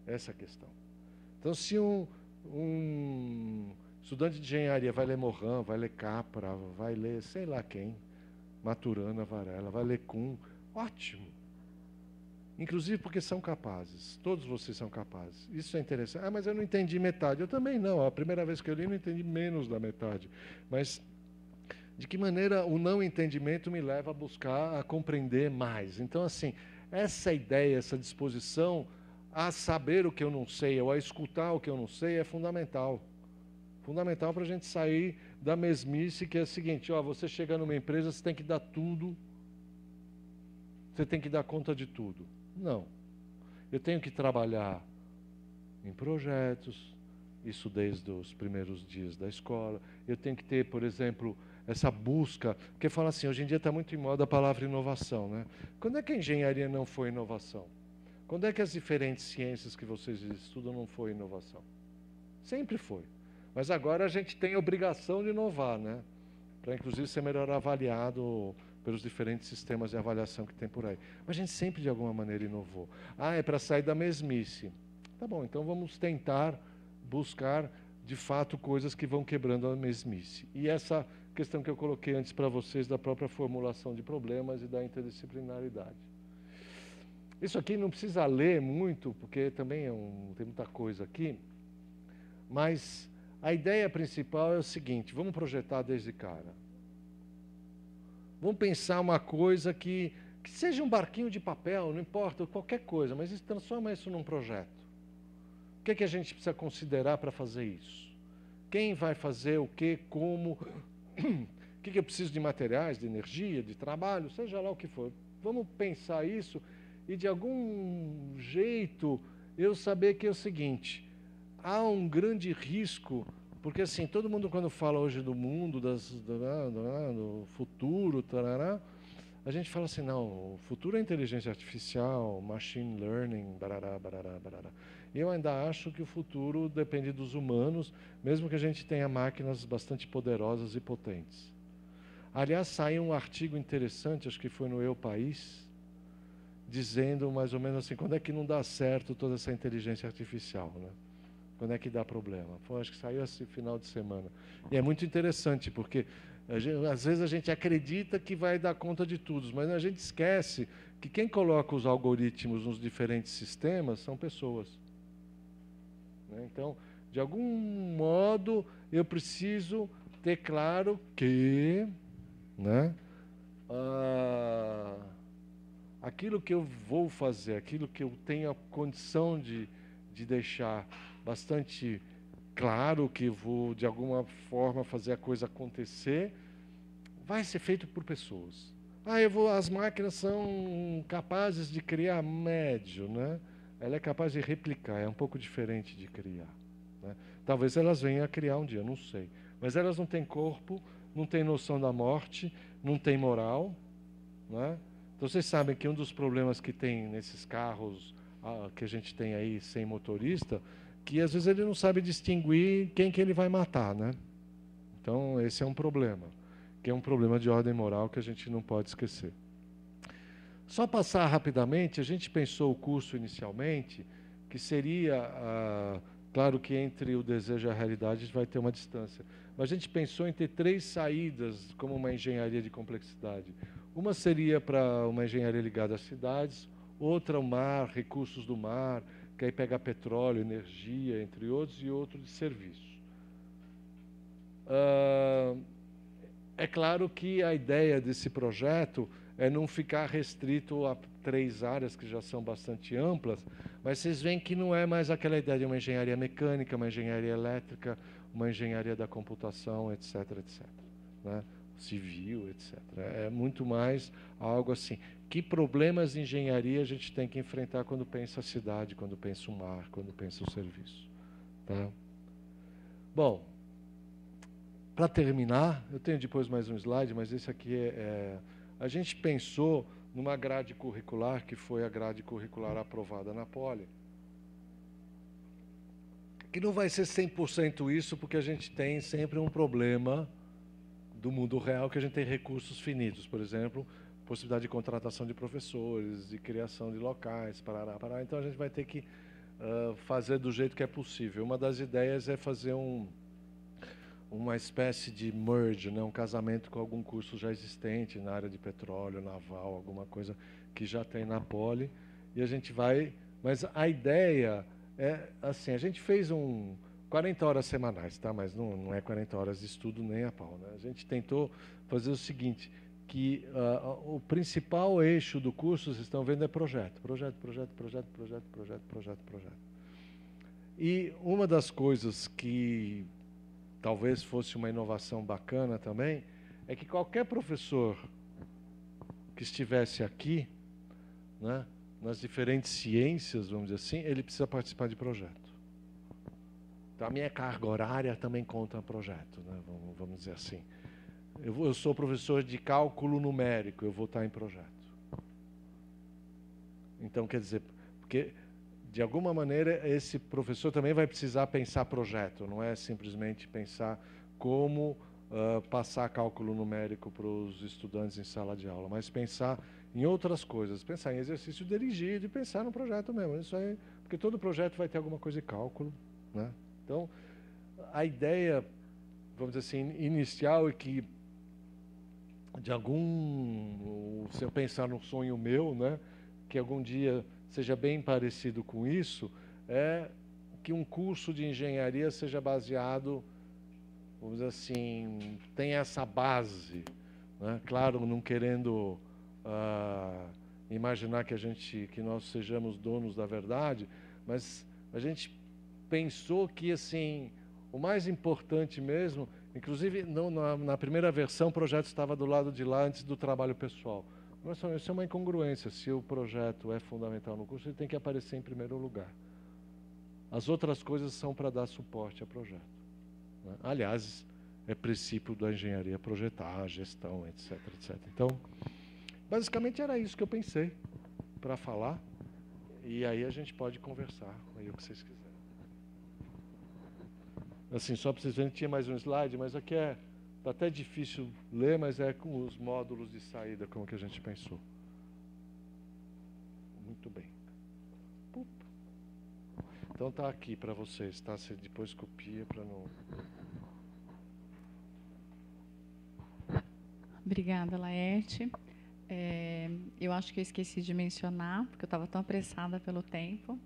Speaker 2: Essa é a questão. Então, se um estudante de engenharia vai ler Morin, vai ler Capra, vai ler sei lá quem, Maturana, Varela, vai ler Kuhn, ótimo. Inclusive porque são capazes, todos vocês são capazes. Isso é interessante. Ah, mas eu não entendi metade. Eu também não. A primeira vez que eu li, não entendi menos da metade. Mas de que maneira o não entendimento me leva a buscar, a compreender mais? Então, assim, essa ideia, essa disposição a saber o que eu não sei, ou a escutar o que eu não sei, é fundamental. Fundamental para a gente sair da mesmice, que é o seguinte, ó, você chega numa empresa, você tem que dar tudo, você tem que dar conta de tudo. Não. Eu tenho que trabalhar em projetos, isso desde os primeiros dias da escola. Eu tenho que ter, por exemplo, essa busca, porque fala assim, hoje em dia está muito em moda a palavra inovação, né? Quando é que a engenharia não foi inovação? Quando é que as diferentes ciências que vocês estudam não foi inovação? Sempre foi. Mas agora a gente tem a obrigação de inovar, né? Para, inclusive, ser melhor avaliado pelos diferentes sistemas de avaliação que tem por aí. Mas a gente sempre, de alguma maneira, inovou. Ah, é para sair da mesmice. Tá bom, então vamos tentar buscar, de fato, coisas que vão quebrando a mesmice. E essa questão que eu coloquei antes para vocês, da própria formulação de problemas e da interdisciplinaridade. Isso aqui não precisa ler muito, porque também tem muita coisa aqui, mas a ideia principal é o seguinte, vamos projetar desde cara. Vamos pensar uma coisa que seja um barquinho de papel, não importa, qualquer coisa, mas transforma isso num projeto. O que é que a gente precisa considerar para fazer isso? Quem vai fazer o quê, como, o que eu preciso de materiais, de energia, de trabalho, seja lá o que for. Vamos pensar isso e, de algum jeito, eu saber que é o seguinte, há um grande risco, porque assim, todo mundo quando fala hoje do mundo, do futuro, tarará, a gente fala assim, não, o futuro é inteligência artificial, machine learning, barará, barará, barará. E eu ainda acho que o futuro depende dos humanos, mesmo que a gente tenha máquinas bastante poderosas e potentes. Aliás, saiu um artigo interessante, acho que foi no Eu País, dizendo mais ou menos assim, quando é que não dá certo toda essa inteligência artificial, né? Quando é que dá problema? Foi, acho que saiu esse final de semana. E é muito interessante, porque às vezes a gente acredita que vai dar conta de tudo, mas a gente esquece que quem coloca os algoritmos nos diferentes sistemas são pessoas. Né? Então, de algum modo, eu preciso ter claro que, né, aquilo que eu vou fazer, aquilo que eu tenho a condição de deixar bastante claro, que vou, de alguma forma, fazer a coisa acontecer, vai ser feito por pessoas. As máquinas são capazes de criar médio, né? Ela é capaz de replicar, é um pouco diferente de criar. Né? Talvez elas venham a criar um dia, não sei. Mas elas não têm corpo, não têm noção da morte, não têm moral. Né? Então, vocês sabem que um dos problemas que tem nesses carros que a gente tem aí sem motorista, que às vezes ele não sabe distinguir quem que ele vai matar, né? Então, esse é um problema, que é um problema de ordem moral que a gente não pode esquecer. Só passar rapidamente, a gente pensou o curso inicialmente, que seria, claro que entre o desejo e a realidade vai ter uma distância, mas a gente pensou em ter 3 saídas como uma engenharia de complexidade. Uma seria para uma engenharia ligada às cidades, outra o mar, recursos do mar, que aí pega petróleo, energia, entre outros, e outro de serviço. É claro que a ideia desse projeto é não ficar restrito a 3 áreas que já são bastante amplas, mas vocês veem que não é mais aquela ideia de uma engenharia mecânica, uma engenharia elétrica, uma engenharia da computação, etc., etc., né? Civil, etc. É muito mais algo assim. Que problemas de engenharia a gente tem que enfrentar quando pensa a cidade, quando pensa o mar, quando pensa o serviço? Tá? Bom, para terminar, eu tenho depois mais um slide, mas esse aqui a gente pensou numa grade curricular, que foi a grade curricular aprovada na Poli, que não vai ser 100% isso, porque a gente tem sempre um problema do mundo real, que a gente tem recursos finitos, por exemplo, possibilidade de contratação de professores, de criação de locais, parará. Então a gente vai ter que fazer do jeito que é possível. Uma das ideias é fazer uma espécie de merge, né? Um casamento com algum curso já existente na área de petróleo, naval, alguma coisa que já tem na Poli, e a gente vai... Mas a ideia é assim, a gente fez 40 horas semanais, tá? Mas não é 40 horas de estudo nem a pau, né? A gente tentou fazer o seguinte, que o principal eixo do curso, vocês estão vendo, é projeto. Projeto, projeto, projeto, projeto, projeto, projeto, projeto. E uma das coisas que talvez fosse uma inovação bacana também, é que qualquer professor que estivesse aqui, né, nas diferentes ciências, vamos dizer assim, ele precisa participar de projeto. Então, a minha carga horária também conta projeto, né? Vamos dizer assim. eu sou professor de cálculo numérico, eu vou estar em projeto. Então, quer dizer, porque, de alguma maneira, esse professor também vai precisar pensar projeto, não é simplesmente pensar como passar cálculo numérico para os estudantes em sala de aula, mas pensar em outras coisas, pensar em exercício dirigido e pensar no projeto mesmo. Isso aí, porque todo projeto vai ter alguma coisa de cálculo, né? Então, a ideia, vamos dizer assim, inicial é que, se eu pensar num sonho meu, né, que algum dia seja bem parecido com isso, é que um curso de engenharia seja baseado, vamos dizer assim, tem essa base, né? Claro, não querendo imaginar que nós sejamos donos da verdade, mas a gente pensou que, assim, o mais importante mesmo, inclusive na primeira versão o projeto estava do lado de lá antes do trabalho pessoal. Isso é uma incongruência. Se o projeto é fundamental no curso, ele tem que aparecer em primeiro lugar. As outras coisas são para dar suporte ao projeto, né? Aliás, é princípio da engenharia projetar, gestão, etc, etc. Então, basicamente era isso que eu pensei para falar. E aí a gente pode conversar, aí o que vocês quiserem. Assim, só para vocês verem, tinha mais um slide, mas aqui está até difícil ler, mas é com os módulos de saída, como que a gente pensou. Muito bem. Então está aqui para vocês, tá? Você depois copia para não...
Speaker 1: Obrigada, Laerte. Eu acho que eu esqueci de mencionar, porque eu estava tão apressada pelo tempo,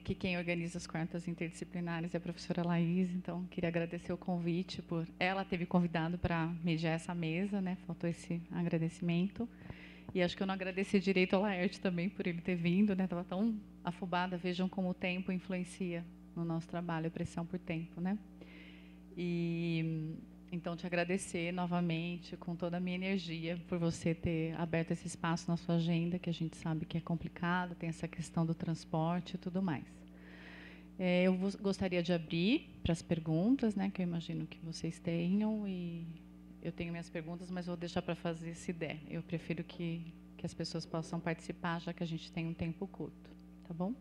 Speaker 1: que quem organiza as quartas interdisciplinares é a professora Laís, então queria agradecer o convite, ela teve convidado para mediar essa mesa, né? Faltou esse agradecimento. E acho que eu não agradeci direito ao Laerte também por ele ter vindo, né? Estava tão afobada, vejam como o tempo influencia no nosso trabalho, a pressão por tempo, né? E então te agradecer novamente, com toda a minha energia, por você ter aberto esse espaço na sua agenda, que a gente sabe que é complicado, tem essa questão do transporte e tudo mais. Eu gostaria de abrir para as perguntas, né, que eu imagino que vocês tenham, e eu tenho minhas perguntas, mas vou deixar para fazer se der. Eu prefiro que as pessoas possam participar, já que a gente tem um tempo curto. Tá bom?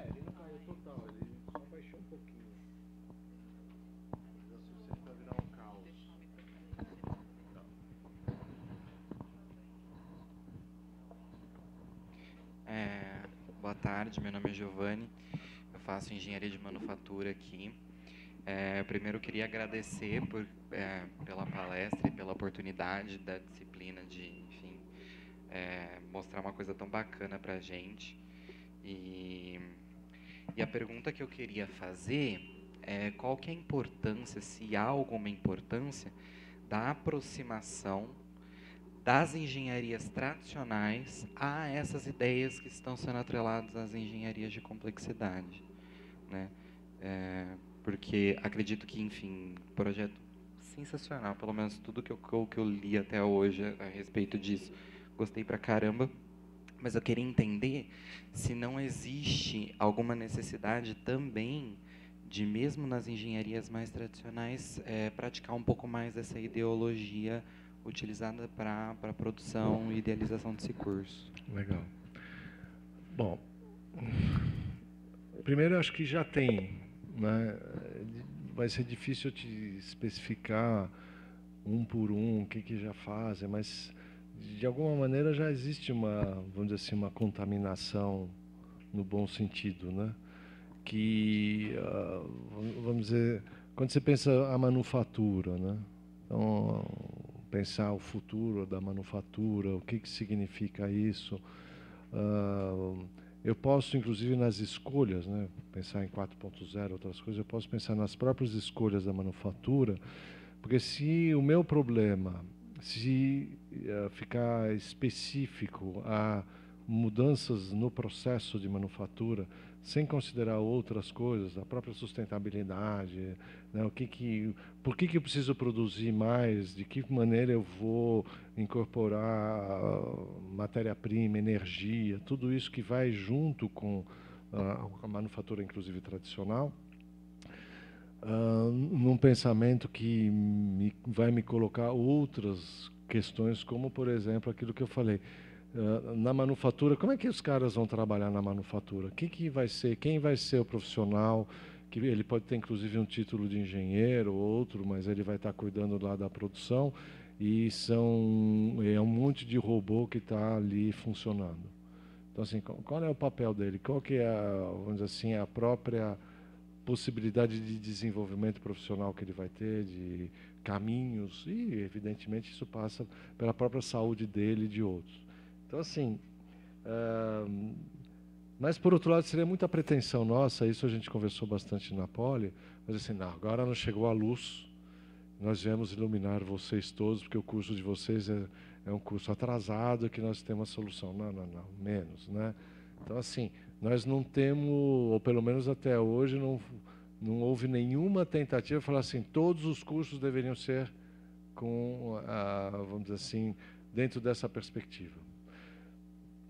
Speaker 2: Ele não caiu total, ele só baixou um pouquinho. Você vai virar um caos.
Speaker 3: Boa tarde, meu nome é Giovanni, eu faço engenharia de manufatura aqui. Primeiro eu queria agradecer pela palestra e pela oportunidade da disciplina de, enfim, mostrar uma coisa tão bacana para a gente. E a pergunta que eu queria fazer é qual que é a importância, se há alguma importância, da aproximação das engenharias tradicionais a essas ideias que estão sendo atreladas às engenharias de complexidade, né? Porque acredito que, enfim, projeto sensacional, pelo menos tudo que eu li até hoje a respeito disso, gostei pra caramba, mas eu queria entender se não existe alguma necessidade também de, mesmo nas engenharias mais tradicionais, praticar um pouco mais dessa ideologia utilizada para a produção e idealização desse curso.
Speaker 2: Legal. Bom, primeiro eu acho que já tem, né? Vai ser difícil eu te especificar um por um o que já fazem, mas de alguma maneira já existe vamos dizer assim, uma contaminação no bom sentido, né? Que, vamos dizer, quando você pensa a manufatura, né? Então, pensar o futuro da manufatura, o que significa isso. Eu posso, inclusive, nas escolhas, né, pensar em 4.0, outras coisas, eu posso pensar nas próprias escolhas da manufatura, porque se o meu problema, se ficar específico a mudanças no processo de manufatura, sem considerar outras coisas, a própria sustentabilidade, né? Por que eu preciso produzir mais, de que maneira eu vou incorporar matéria-prima, energia, tudo isso que vai junto com a manufatura, inclusive tradicional, num pensamento que vai me colocar outras questões, como, por exemplo, aquilo que eu falei. Na manufatura, como é que os caras vão trabalhar na manufatura? Quem vai ser o profissional? Que ele pode ter, inclusive, um título de engenheiro ou outro, mas ele vai estar cuidando lá da produção, e é um monte de robô que está ali funcionando. Então, assim, qual é o papel dele? Qual que é, vamos dizer assim, a própria possibilidade de desenvolvimento profissional que ele vai ter, de caminhos, e, evidentemente, isso passa pela própria saúde dele e de outros. Então, assim, mas, por outro lado, seria muita pretensão nossa, isso a gente conversou bastante na Poli, mas assim, não, agora não chegou a luz, nós viemos iluminar vocês todos, porque o curso de vocês é um curso atrasado, que nós temos a solução. Não, menos, né? Então, assim, nós não temos, ou pelo menos até hoje, não houve nenhuma tentativa de falar assim, todos os cursos deveriam ser vamos dizer assim, dentro dessa perspectiva.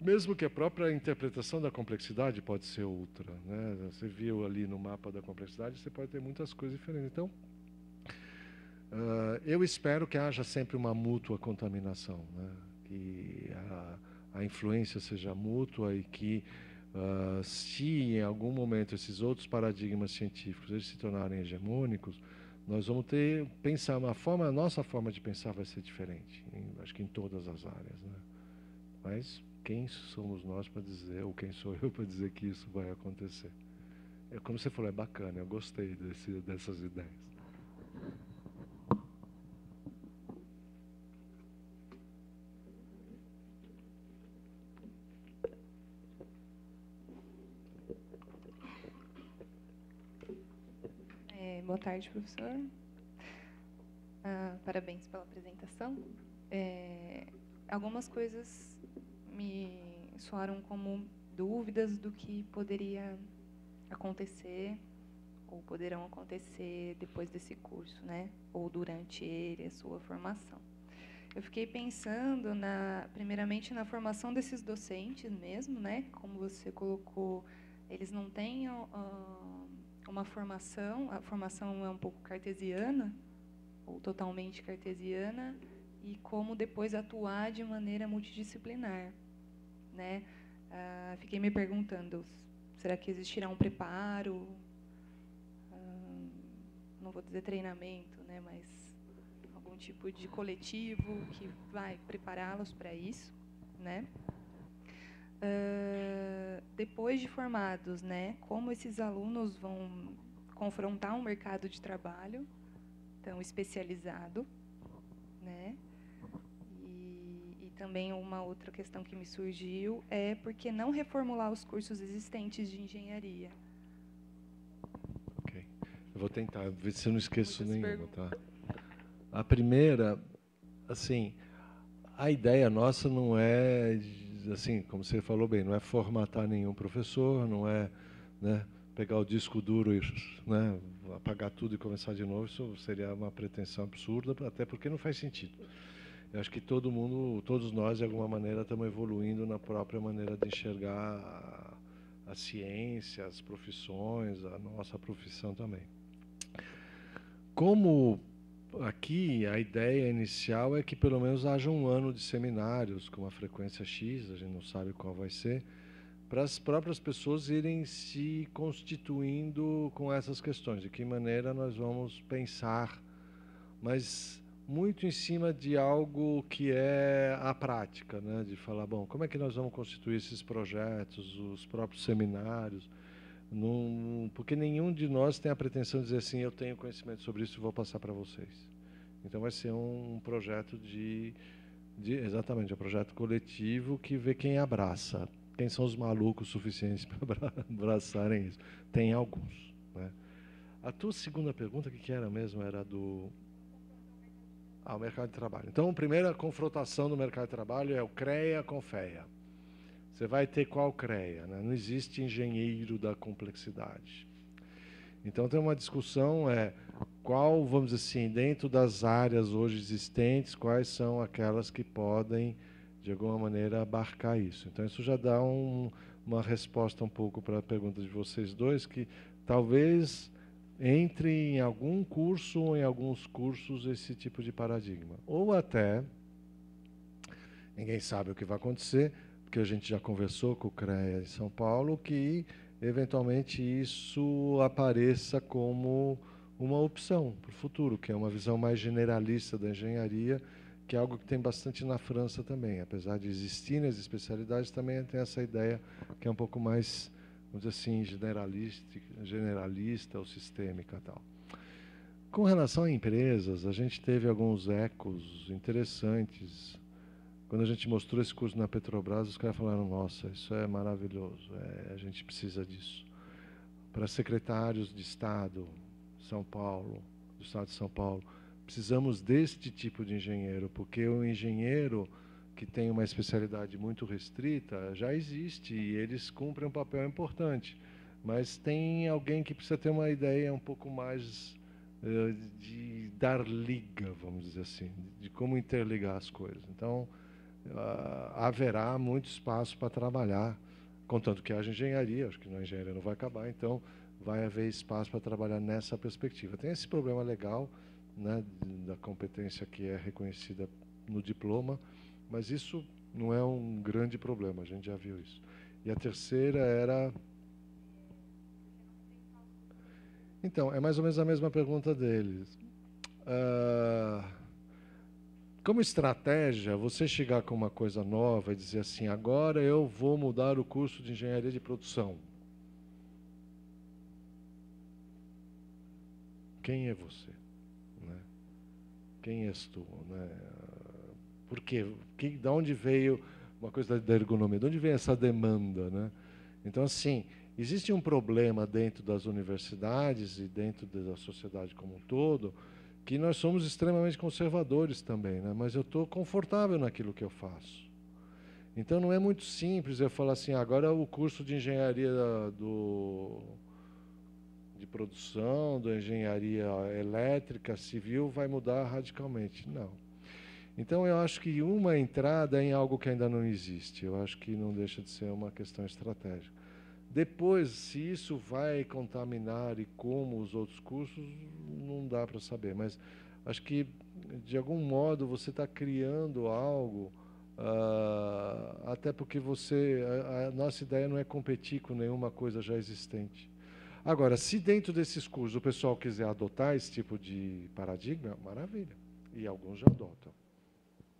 Speaker 2: Mesmo que a própria interpretação da complexidade pode ser outra, né? Você viu ali no mapa da complexidade, você pode ter muitas coisas diferentes. Então, eu espero que haja sempre uma mútua contaminação, né? Que a influência seja mútua e que, se em algum momento esses outros paradigmas científicos eles se tornarem hegemônicos, nós vamos pensar a nossa forma de pensar vai ser diferente, acho que em todas as áreas, né? Mas quem somos nós para dizer, ou quem sou eu para dizer que isso vai acontecer? Como você falou, é bacana, eu gostei dessas ideias.
Speaker 4: Boa tarde, professor. Parabéns pela apresentação. Algumas coisas me soaram como dúvidas do que poderia acontecer ou poderão acontecer depois desse curso, né? Ou durante ele, a sua formação. Eu fiquei pensando, primeiramente, na formação desses docentes mesmo, né? Como você colocou, eles não têm uma formação, a formação é um pouco cartesiana, ou totalmente cartesiana, e como depois atuar de maneira multidisciplinar, né? Fiquei me perguntando, será que existirá um preparo? Não vou dizer treinamento, né? Mas algum tipo de coletivo que vai prepará-los para isso, né? Depois de formados, né? Como esses alunos vão confrontar um mercado de trabalho tão especializado, né? E também uma outra questão que me surgiu é por que não reformular os cursos existentes de engenharia?
Speaker 2: Ok. Eu vou tentar, ver se eu não esqueço nenhuma, tá? A primeira, assim, a ideia nossa não é, assim, como você falou bem, não é formatar nenhum professor, não é, né, pegar o disco duro e, né, apagar tudo e começar de novo. Isso seria uma pretensão absurda, até porque não faz sentido. Eu acho que todos nós, de alguma maneira, estamos evoluindo na própria maneira de enxergar a ciência, as profissões, a nossa profissão também. Como aqui a ideia inicial é que pelo menos haja um ano de seminários com uma frequência X, a gente não sabe qual vai ser, para as próprias pessoas irem se constituindo com essas questões, de que maneira nós vamos pensar, mas muito em cima de algo que é a prática, né? De falar, bom, como é que nós vamos constituir esses projetos, os próprios seminários, porque nenhum de nós tem a pretensão de dizer assim, eu tenho conhecimento sobre isso e vou passar para vocês. Então vai ser um projeto exatamente, um projeto coletivo que vê quem abraça. Quem são os malucos suficientes para abraçarem isso? Tem alguns, né? A tua segunda pergunta, o que era mesmo? Era do... o mercado de trabalho. Então, a primeira confrontação do mercado de trabalho é o CREA com o FEA. Você vai ter qual CREA, né? Não existe engenheiro da complexidade. Então, tem uma discussão, qual, vamos dizer assim, dentro das áreas hoje existentes, quais são aquelas que podem, de alguma maneira, abarcar isso. Então, isso já dá uma resposta um pouco para a pergunta de vocês dois, que talvez entre em algum curso ou em alguns cursos esse tipo de paradigma. Ou até, ninguém sabe o que vai acontecer, porque a gente já conversou com o CREA em São Paulo, que eventualmente isso apareça como uma opção para o futuro, que é uma visão mais generalista da engenharia, que é algo que tem bastante na França também. Apesar de existirem as especialidades, também tem essa ideia que é um pouco mais, vamos dizer assim, generalista ou sistêmica e tal. Com relação a empresas, a gente teve alguns ecos interessantes. Quando a gente mostrou esse curso na Petrobras, os caras falaram, nossa, isso é maravilhoso, a gente precisa disso. Para secretários de Estado, São Paulo, do Estado de São Paulo, precisamos deste tipo de engenheiro, porque o engenheiro que tem uma especialidade muito restrita já existe e eles cumprem um papel importante. Mas tem alguém que precisa ter uma ideia um pouco mais de dar liga, vamos dizer assim, de como interligar as coisas. Então, haverá muito espaço para trabalhar, contanto que haja engenharia, acho que a engenharia não vai acabar, então vai haver espaço para trabalhar nessa perspectiva. Tem esse problema legal, né, da competência que é reconhecida no diploma, mas isso não é um grande problema, a gente já viu isso. E a terceira era... Então, é mais ou menos a mesma pergunta deles. Como estratégia, você chegar com uma coisa nova e dizer assim, agora eu vou mudar o curso de engenharia de produção. Quem é você? Né? Quem és tu? Né? Por quê? De onde veio uma coisa da ergonomia? De onde vem essa demanda? Né? Então, assim, existe um problema dentro das universidades e dentro da sociedade como um todo, que nós somos extremamente conservadores também, né? Mas eu estou confortável naquilo que eu faço. Então, não é muito simples eu falar assim, agora o curso de engenharia de produção, da engenharia elétrica, civil, vai mudar radicalmente. Não. Então, eu acho que uma entrada é em algo que ainda não existe. Eu acho que não deixa de ser uma questão estratégica. Depois, se isso vai contaminar e como os outros cursos, não dá para saber. Mas acho que, de algum modo, você está criando algo, até porque a nossa ideia não é competir com nenhuma coisa já existente. Agora, se dentro desses cursos o pessoal quiser adotar esse tipo de paradigma, maravilha. E alguns já adotam.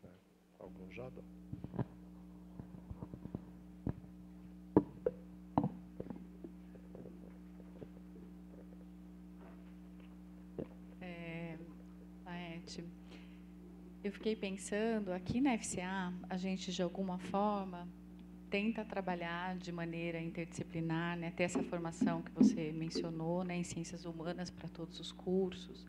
Speaker 2: Né? Alguns já adotam.
Speaker 1: Eu fiquei pensando, aqui na FCA, a gente, de alguma forma, tenta trabalhar de maneira interdisciplinar, né, ter essa formação que você mencionou, né, em ciências humanas para todos os cursos.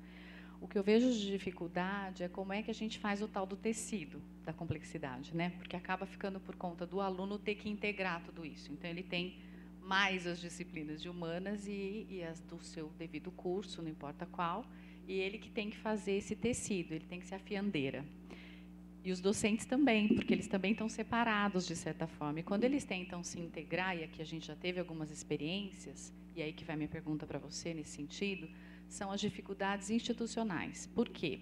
Speaker 1: O que eu vejo de dificuldade é como é que a gente faz o tal do tecido da complexidade, né, porque acaba ficando por conta do aluno ter que integrar tudo isso. Então, ele tem mais as disciplinas de humanas e as do seu devido curso, não importa qual, e ele que tem que fazer esse tecido, ele tem que ser a fiandeira. E os docentes também, porque eles também estão separados, de certa forma. E quando eles tentam se integrar, e aqui a gente já teve algumas experiências, e aí que vai minha pergunta para você nesse sentido, são as dificuldades institucionais. Por quê?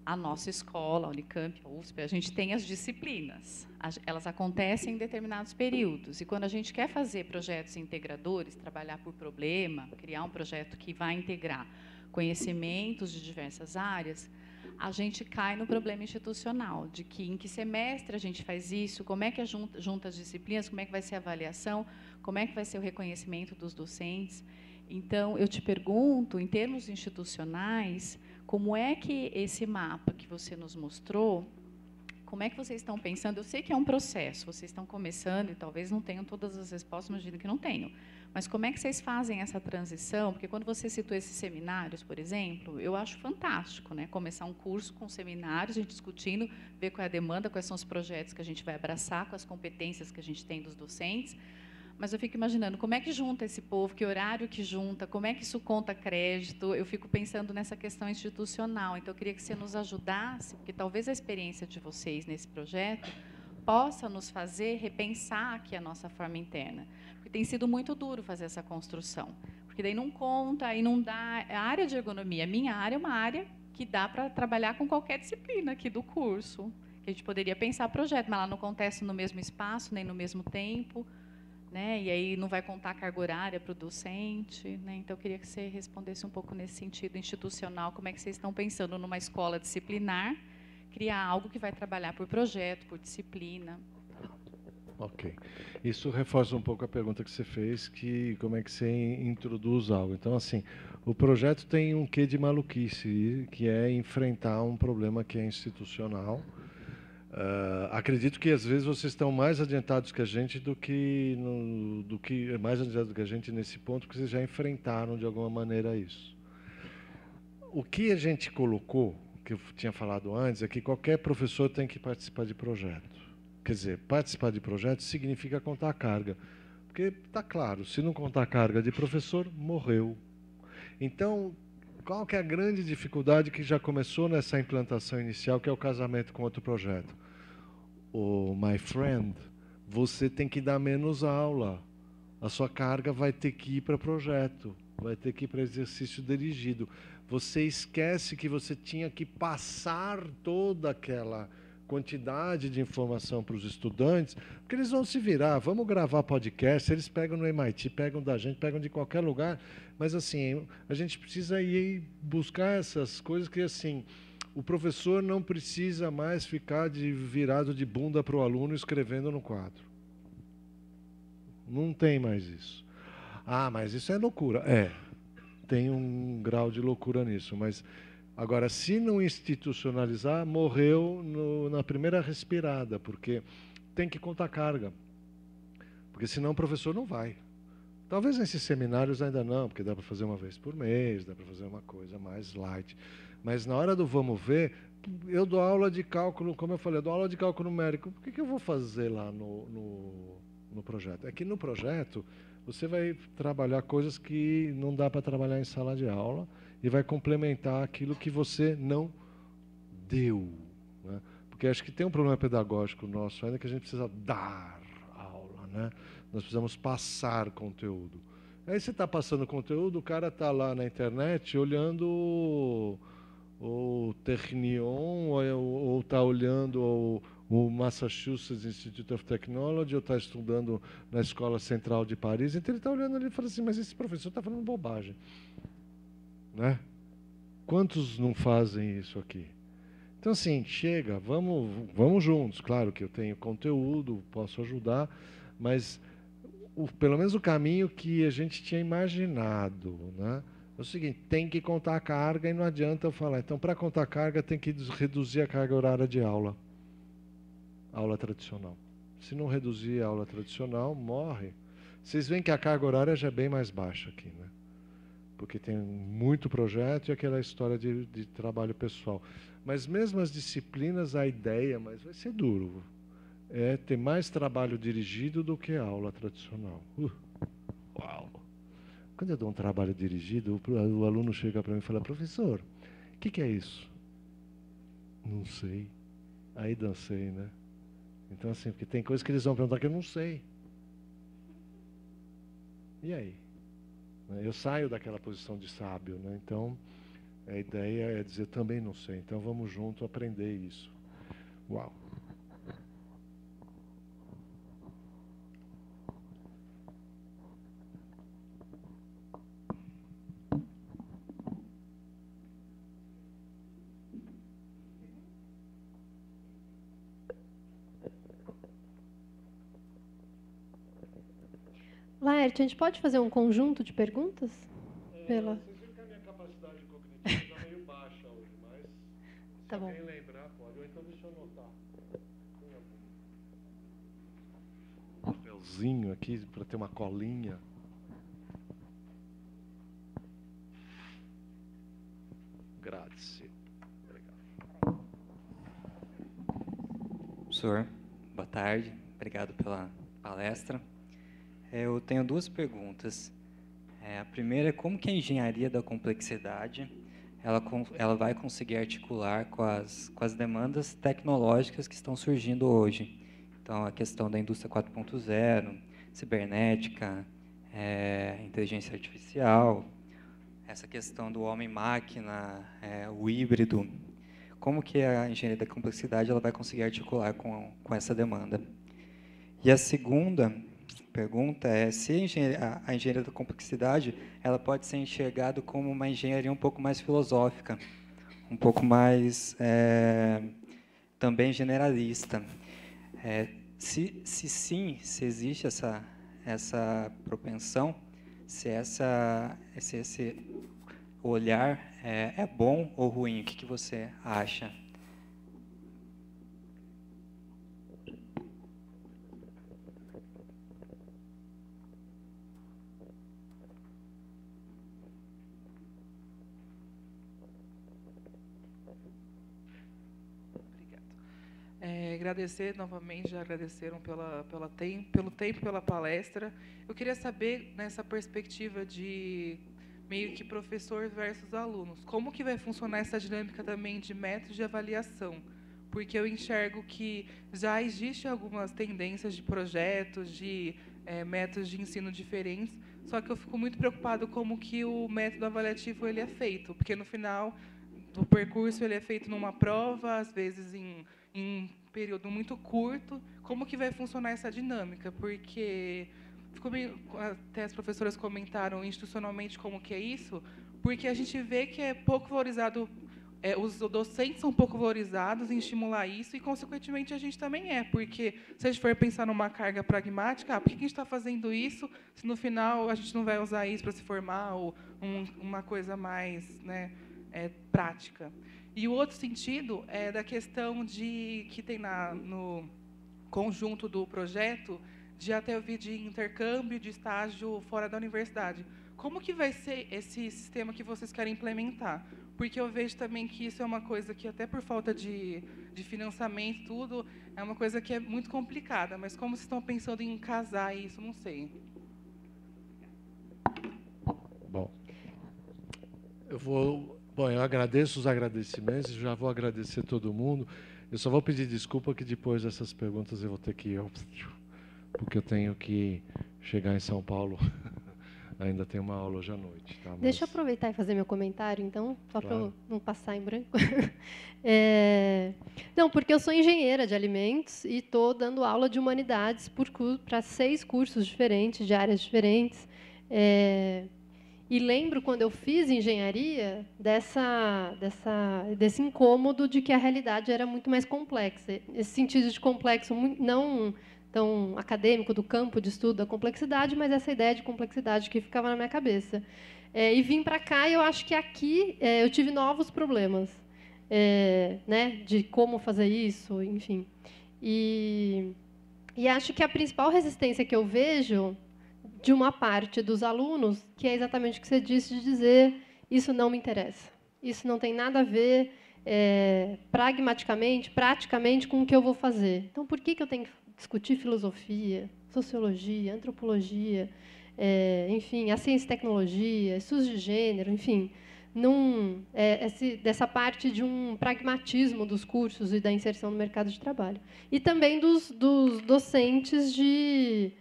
Speaker 1: A nossa escola, a Unicamp, a USP, a gente tem as disciplinas. Elas acontecem em determinados períodos. E quando a gente quer fazer projetos integradores, trabalhar por problema, criar um projeto que vai integrar conhecimentos de diversas áreas, a gente cai no problema institucional, de que em que semestre a gente faz isso, como é que junta as disciplinas, como é que vai ser a avaliação, como é que vai ser o reconhecimento dos docentes. Então, eu te pergunto, em termos institucionais, como é que esse mapa que você nos mostrou como é que vocês estão pensando? Eu sei que é um processo, vocês estão começando e talvez não tenham todas as respostas, imagino que não tenham. Mas como é que vocês fazem essa transição? Porque quando você citou esses seminários, por exemplo, eu acho fantástico, né? Começar um curso com seminários, a gente discutindo, ver qual é a demanda, quais são os projetos que a gente vai abraçar, com as competências que a gente tem dos docentes. Mas eu fico imaginando, como é que junta esse povo, que horário que junta, como é que isso conta crédito? Eu fico pensando nessa questão institucional. Então, eu queria que você nos ajudasse, porque talvez a experiência de vocês nesse projeto possa nos fazer repensar aqui a nossa forma interna. Porque tem sido muito duro fazer essa construção. Porque daí não conta, e não dá... A área de ergonomia, a minha área é uma área que dá para trabalhar com qualquer disciplina aqui do curso. Que a gente poderia pensar projeto, mas ela não acontece no mesmo espaço, nem no mesmo tempo. Né? E aí não vai contar a carga horária para o docente. Né? Então, eu queria que você respondesse um pouco nesse sentido institucional, como é que vocês estão pensando numa escola disciplinar, criar algo que vai trabalhar por projeto, por disciplina.
Speaker 2: Ok. Isso reforça um pouco a pergunta que você fez, que como é que você introduz algo. Então, assim, o projeto tem um quê de maluquice, que é enfrentar um problema que é institucional. Acredito que às vezes vocês estão mais adiantados que a gente mais adiantados que a gente nesse ponto, porque vocês já enfrentaram de alguma maneira isso. O que a gente colocou, que eu tinha falado antes, é que qualquer professor tem que participar de projeto. Quer dizer, participar de projeto significa contar carga, porque está claro, se não contar carga de professor, morreu. Então, qual que é a grande dificuldade que já começou nessa implantação inicial, que é o casamento com outro projeto? My friend, você tem que dar menos aula. A sua carga vai ter que ir para projeto, vai ter que ir para exercício dirigido. Você esquece que você tinha que passar toda aquela quantidade de informação para os estudantes, porque eles vão se virar. Vamos gravar podcast, eles pegam no MIT, pegam da gente, pegam de qualquer lugar. Mas, assim, a gente precisa ir buscar essas coisas que, assim, o professor não precisa mais ficar virado de bunda para o aluno escrevendo no quadro. Não tem mais isso. Ah, mas isso é loucura. Tem um grau de loucura nisso. Mas, agora, se não institucionalizar, morreu na primeira respirada, porque tem que contar carga. Porque senão o professor não vai. Talvez nesses seminários ainda não, porque dá para fazer uma vez por mês, dá para fazer uma coisa mais light. Mas na hora do vamos ver, eu dou aula de cálculo, como eu falei, eu dou aula de cálculo numérico. Por que eu vou fazer lá no projeto? É que no projeto você vai trabalhar coisas que não dá para trabalhar em sala de aula e vai complementar aquilo que você não deu. Né? Porque acho que tem um problema pedagógico nosso ainda que a gente precisa dar aula, né? Nós precisamos passar conteúdo. Aí você está passando conteúdo, o cara está lá na internet olhando o Technion, ou está olhando o Massachusetts Institute of Technology, ou está estudando na Escola Central de Paris. Então ele está olhando ali e fala assim, mas esse professor está falando bobagem. Né? Quantos não fazem isso aqui? Então, assim, chega, vamos juntos. Claro que eu tenho conteúdo, posso ajudar, mas pelo menos o caminho que a gente tinha imaginado, né? É o seguinte, tem que contar a carga e não adianta eu falar. Então, para contar a carga, tem que reduzir a carga horária de aula tradicional. Se não reduzir a aula tradicional, morre. Vocês veem que a carga horária já é bem mais baixa aqui, né? Porque tem muito projeto e aquela história de trabalho pessoal. Mas mesmo as disciplinas, a ideia, mas vai ser duro, é ter mais trabalho dirigido do que aula tradicional. Uau! Quando eu dou um trabalho dirigido, o aluno chega para mim e fala, professor, o que é isso? Não sei. Aí dancei, né? Então, assim, porque tem coisas que eles vão perguntar que eu não sei. E aí? Eu saio daquela posição de sábio, né? Então, a ideia é dizer, também não sei. Então, vamos junto aprender isso. Uau!
Speaker 5: Laerte, a gente pode fazer um conjunto de perguntas?
Speaker 2: Vocês viram que a minha capacidade cognitiva está meio baixa hoje, mas
Speaker 5: tá
Speaker 2: se
Speaker 5: bom.
Speaker 2: alguém lembrar, pode. Ou então deixa eu anotar. papelzinho aqui para ter uma colinha. Grazie. Obrigado.
Speaker 6: Professor, boa tarde. Obrigado pela palestra. Eu tenho duas perguntas. A primeira é como que a engenharia da complexidade ela vai conseguir articular com as demandas tecnológicas que estão surgindo hoje. Então, a questão da indústria 4.0, cibernética, inteligência artificial, essa questão do homem-máquina, o híbrido. Como que a engenharia da complexidade ela vai conseguir articular com essa demanda? E a segunda pergunta é se a engenharia da complexidade ela pode ser enxergada como uma engenharia um pouco mais filosófica, um pouco mais também generalista. Se sim, se existe essa propensão, se esse olhar é bom ou ruim, o que você acha?
Speaker 7: Agradecer novamente, já agradeceram pelo tempo, pela palestra. Eu queria saber, nessa perspectiva de meio que professor versus alunos, como que vai funcionar essa dinâmica também de métodos de avaliação? Porque eu enxergo que já existem algumas tendências de projetos, de métodos de ensino diferentes, só que eu fico muito preocupado como que o método avaliativo ele é feito, porque no final do percurso ele é feito numa prova, às vezes em um período muito curto. Como que vai funcionar essa dinâmica? Porque até as professoras comentaram institucionalmente como que é isso, porque a gente vê que é pouco valorizado, os docentes são pouco valorizados em estimular isso e, consequentemente, a gente também porque se a gente for pensar numa carga pragmática, por que a gente está fazendo isso se no final a gente não vai usar isso para se formar ou uma coisa mais, né, prática? E o outro sentido é da questão que tem no conjunto do projeto de até eu vi de intercâmbio, de estágio fora da universidade. Como que vai ser esse sistema que vocês querem implementar? Porque eu vejo também que isso é uma coisa que, até por falta de financiamento, tudo, é uma coisa que é muito complicada. Mas como vocês estão pensando em casar isso, não sei.
Speaker 2: Bom, eu agradeço os agradecimentos, já vou agradecer todo mundo. Eu só vou pedir desculpa que depois dessas perguntas eu vou ter que ir, porque eu tenho que chegar em São Paulo. Ainda tem uma aula hoje à noite. Tá?
Speaker 5: Deixa eu aproveitar e fazer meu comentário, então, só para eu não passar em branco. Não, porque eu sou engenheira de alimentos e estou dando aula de humanidades para 6 cursos diferentes, de áreas diferentes. E lembro, quando eu fiz engenharia, desse incômodo de que a realidade era muito mais complexa. Esse sentido de complexo, não tão acadêmico, do campo de estudo da complexidade, mas essa ideia de complexidade que ficava na minha cabeça. E vim para cá e eu acho que aqui eu tive novos problemas, né, de como fazer isso, enfim. E acho que a principal resistência que eu vejo de uma parte dos alunos, que é exatamente o que você disse, de dizer isso não me interessa, isso não tem nada a ver pragmaticamente, praticamente, com o que eu vou fazer. Então, por que eu tenho que discutir filosofia, sociologia, antropologia, enfim, a ciência e tecnologia, estudos de gênero, enfim, dessa parte de um pragmatismo dos cursos e da inserção no mercado de trabalho. E também dos docentes de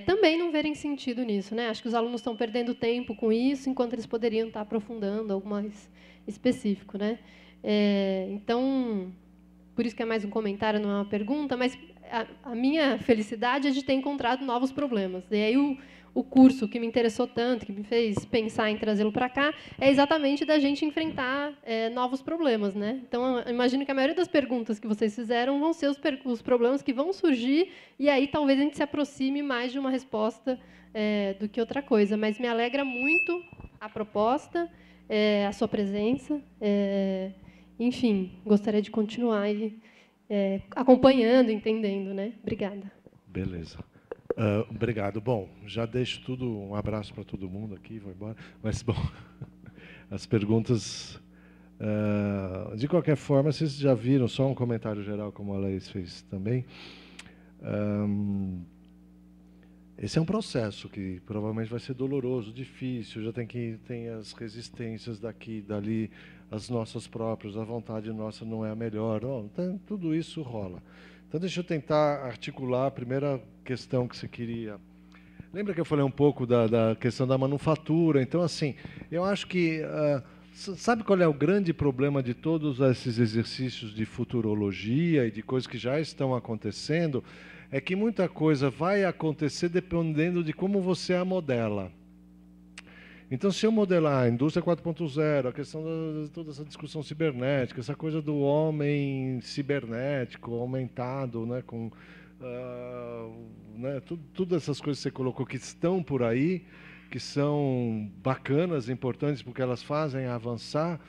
Speaker 5: também não verem sentido nisso, né? Acho que os alunos estão perdendo tempo com isso, enquanto eles poderiam estar aprofundando algo mais específico, né? Então, por isso que é mais um comentário, não é uma pergunta, mas a minha felicidade é de ter encontrado novos problemas. E aí o curso que me interessou tanto, que me fez pensar em trazê-lo para cá, é exatamente da gente enfrentar novos problemas, né? Então, eu imagino que a maioria das perguntas que vocês fizeram vão ser os problemas que vão surgir, e aí talvez a gente se aproxime mais de uma resposta do que outra coisa. Mas me alegra muito a proposta, a sua presença. Enfim, gostaria de continuar aí, acompanhando, entendendo, né? Obrigada.
Speaker 2: Beleza. Obrigado. Bom, já deixo tudo, um abraço para todo mundo aqui, vou embora. Mas, bom, as perguntas, de qualquer forma, vocês já viram, só um comentário geral, como a Laís fez também. Esse é um processo que provavelmente vai ser doloroso, difícil, já tem as resistências daqui, dali, as nossas próprias, a vontade nossa não é a melhor, então, tudo isso rola. Então, deixa eu tentar articular a primeira questão que você queria. Lembra que eu falei um pouco da questão da manufatura? Então, assim, eu acho que... sabe qual é o grande problema de todos esses exercícios de futurologia e de coisas que já estão acontecendo? É que muita coisa vai acontecer dependendo de como você a modela. Então, se eu modelar a indústria 4.0, a questão de toda essa discussão cibernética, essa coisa do homem cibernético, aumentado, né, com né, todas essas coisas que você colocou que estão por aí, que são bacanas, importantes, porque elas fazem avançar.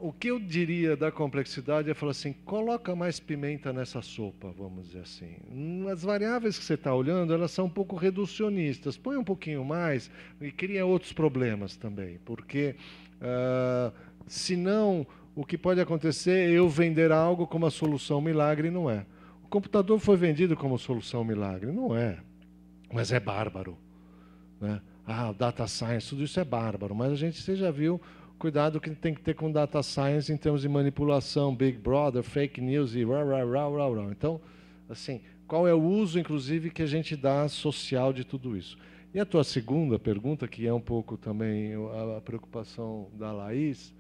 Speaker 2: O que eu diria da complexidade é falar assim, coloca mais pimenta nessa sopa, vamos dizer assim. As variáveis que você está olhando, elas são um pouco reducionistas. Põe um pouquinho mais e cria outros problemas também. Porque, senão, o que pode acontecer é eu vender algo como a solução milagre, não é. O computador foi vendido como solução milagre, não é. Mas é bárbaro, né? O data science, tudo isso é bárbaro. Mas você já viu... Cuidado que tem que ter com data science em termos de manipulação, Big Brother, fake news e Então, assim, qual é o uso, inclusive, que a gente dá social de tudo isso? E a tua segunda pergunta, que é um pouco também a preocupação da Laís,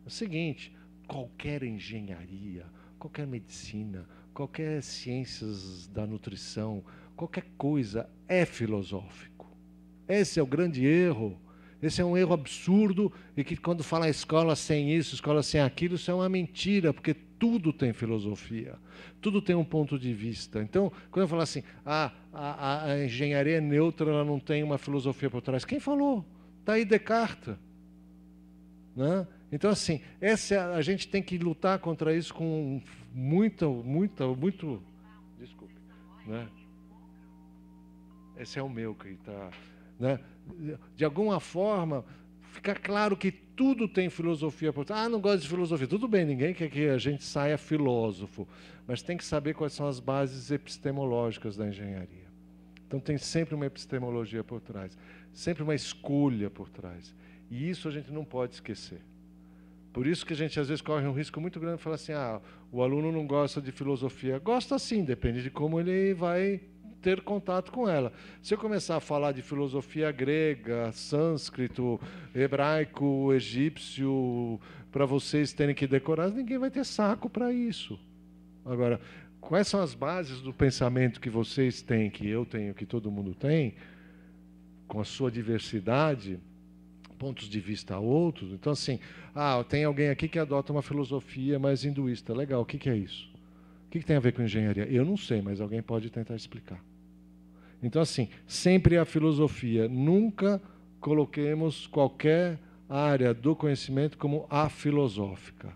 Speaker 2: é o seguinte, qualquer engenharia, qualquer medicina, qualquer ciências da nutrição, qualquer coisa é filosófico. Esse é o grande erro. Esse é um erro absurdo e que quando fala escola sem isso, escola sem aquilo, isso é uma mentira, porque tudo tem filosofia, tudo tem um ponto de vista. Então, quando eu falo assim, a engenharia é neutra, ela não tem uma filosofia por trás. Quem falou? Está aí Descartes. Né? Então, assim, a gente tem que lutar contra isso com muito... Desculpe. Né? Esse é o meu que está... Né? De alguma forma, fica claro que tudo tem filosofia por trás. Não gosto de filosofia. Tudo bem, ninguém quer que a gente saia filósofo, mas tem que saber quais são as bases epistemológicas da engenharia. Então, tem sempre uma epistemologia por trás, sempre uma escolha por trás. E isso a gente não pode esquecer. Por isso que a gente, às vezes, corre um risco muito grande de falar assim, o aluno não gosta de filosofia. Gosta sim, depende de como ele vai... ter contato com ela. Se eu começar a falar de filosofia grega, sânscrito, hebraico, egípcio, para vocês terem que decorar, ninguém vai ter saco para isso. Agora, quais são as bases do pensamento que vocês têm, que eu tenho, que todo mundo tem, com a sua diversidade, pontos de vista outros? Então, assim, tem alguém aqui que adota uma filosofia mais hinduísta. Legal, o que é isso? O que tem a ver com engenharia? Eu não sei, mas alguém pode tentar explicar. Então, assim, sempre a filosofia. Nunca coloquemos qualquer área do conhecimento como a filosófica.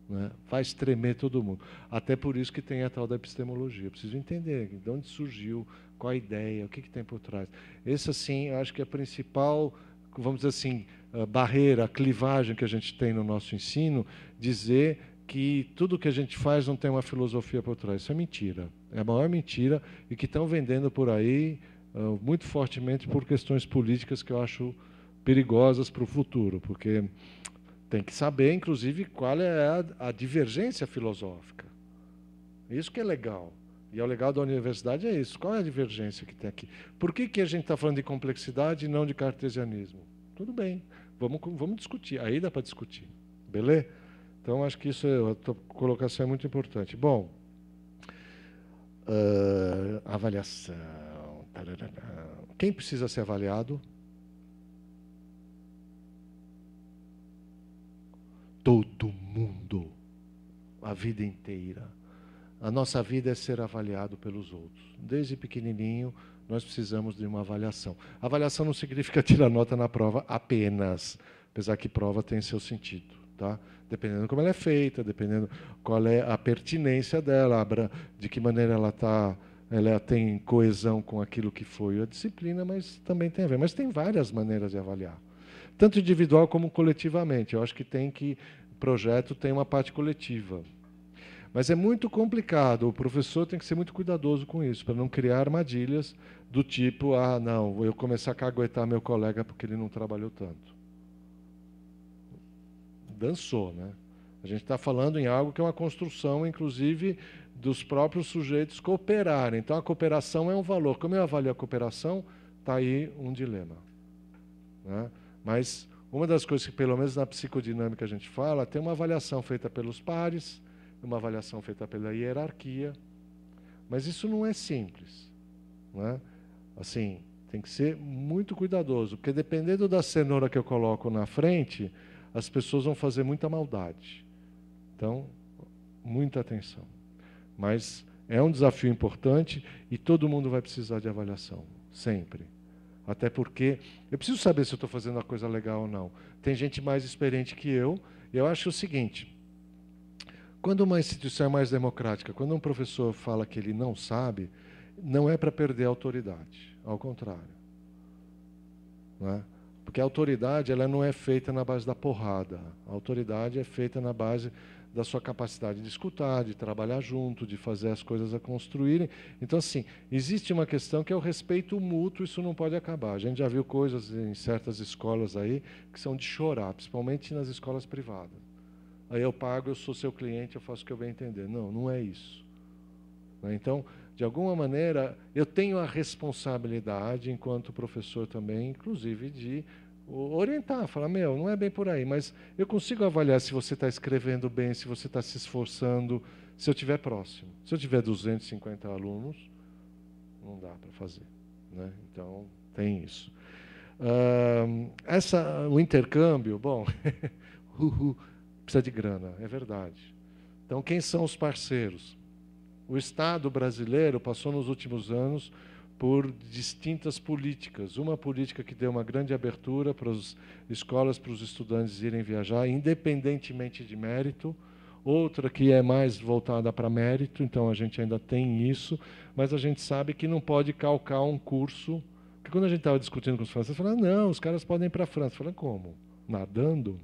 Speaker 2: Né? Faz tremer todo mundo. Até por isso que tem a tal da epistemologia. Eu preciso entender de onde surgiu, qual a ideia, o que tem por trás. Esse, assim, eu acho que é a principal, vamos dizer assim, barreira, a clivagem que a gente tem no nosso ensino, dizer que tudo que a gente faz não tem uma filosofia por trás. Isso é mentira. É a maior mentira e que estão vendendo por aí muito fortemente por questões políticas que eu acho perigosas para o futuro, porque tem que saber, inclusive, qual é a divergência filosófica. Isso que é legal. E o legal da universidade é isso. Qual é a divergência que tem aqui? Por que a gente está falando de complexidade e não de cartesianismo? Tudo bem, vamos discutir. Aí dá para discutir. Beleza? Então, acho que isso, a tua colocação é muito importante. Bom, avaliação. Quem precisa ser avaliado? Todo mundo. A vida inteira. A nossa vida é ser avaliado pelos outros. Desde pequenininho, nós precisamos de uma avaliação. Avaliação não significa tirar nota na prova apenas, apesar que prova tem seu sentido. Tá? Dependendo de como ela é feita, dependendo qual é a pertinência dela, de que maneira ela está ela tem coesão com aquilo que foi a disciplina, mas também tem a ver. Mas tem várias maneiras de avaliar, tanto individual como coletivamente. Eu acho que o projeto tem uma parte coletiva. Mas é muito complicado, o professor tem que ser muito cuidadoso com isso, para não criar armadilhas do tipo, não, vou eu começar a caguetar meu colega porque ele não trabalhou tanto. Dançou, né? A gente está falando em algo que é uma construção, inclusive, dos próprios sujeitos cooperarem. Então, a cooperação é um valor. Como eu avalio a cooperação, está aí um dilema, né? Mas uma das coisas que, pelo menos na psicodinâmica, a gente fala, tem uma avaliação feita pelos pares, uma avaliação feita pela hierarquia, mas isso não é simples, né? Assim, tem que ser muito cuidadoso, porque dependendo da cenoura que eu coloco na frente, as pessoas vão fazer muita maldade. Então, muita atenção. Mas é um desafio importante e todo mundo vai precisar de avaliação, sempre. Até porque eu preciso saber se eu estou fazendo a coisa legal ou não. Tem gente mais experiente que eu, e eu acho o seguinte: quando uma instituição é mais democrática, quando um professor fala que ele não sabe, não é para perder a autoridade, ao contrário. Não é? Porque a autoridade ela não é feita na base da porrada. A autoridade é feita na base da sua capacidade de escutar, de trabalhar junto, de fazer as coisas a construírem. Então, assim, existe uma questão que é o respeito mútuo, isso não pode acabar. A gente já viu coisas em certas escolas aí que são de chorar, principalmente nas escolas privadas. Aí eu pago, eu sou seu cliente, eu faço o que eu bem entender. Não, não é isso. Então, de alguma maneira, eu tenho a responsabilidade, enquanto professor também, inclusive, de orientar, falar, não é bem por aí, mas eu consigo avaliar se você está escrevendo bem, se você está se esforçando, se eu estiver próximo. Se eu tiver 250 alunos, não dá para fazer, né? Então, tem isso. O intercâmbio, bom, precisa de grana, é verdade. Então, quem são os parceiros? O Estado brasileiro passou nos últimos anos por distintas políticas. Uma política que deu uma grande abertura para as escolas, para os estudantes irem viajar, independentemente de mérito. Outra que é mais voltada para mérito, então a gente ainda tem isso, mas a gente sabe que não pode calcar um curso. Porque quando a gente estava discutindo com os franceses, falaram, não, os caras podem ir para a França. Falaram, como? Nadando?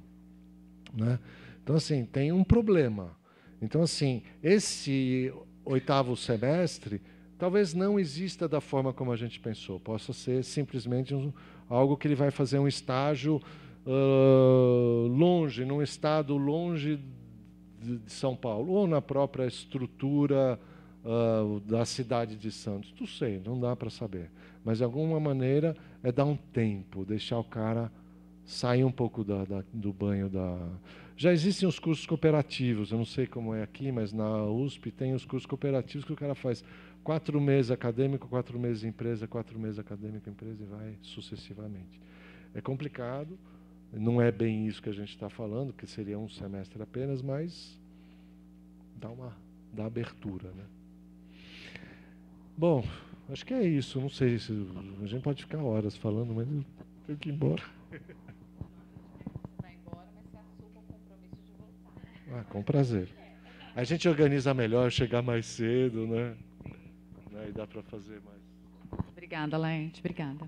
Speaker 2: Né? Então, assim, tem um problema. Então, assim, esse 8º semestre talvez não exista da forma como a gente pensou. Possa ser simplesmente algo que ele vai fazer um estágio longe, num estado longe de São Paulo, ou na própria estrutura da cidade de Santos. Não sei, não dá para saber. Mas, de alguma maneira, é dar um tempo, deixar o cara sair um pouco do banho da... Já existem os cursos cooperativos, eu não sei como é aqui, mas na USP tem os cursos cooperativos que o cara faz 4 meses acadêmico, 4 meses empresa, 4 meses acadêmico, empresa, e vai sucessivamente. É complicado, não é bem isso que a gente está falando, que seria um semestre apenas, mas dá abertura, né? Bom, acho que é isso, não sei se a gente pode ficar horas falando, mas eu tenho que ir embora. Com prazer. A gente organiza melhor, chegar mais cedo, né? E dá para fazer mais.
Speaker 1: Obrigada, Laerte. Obrigada.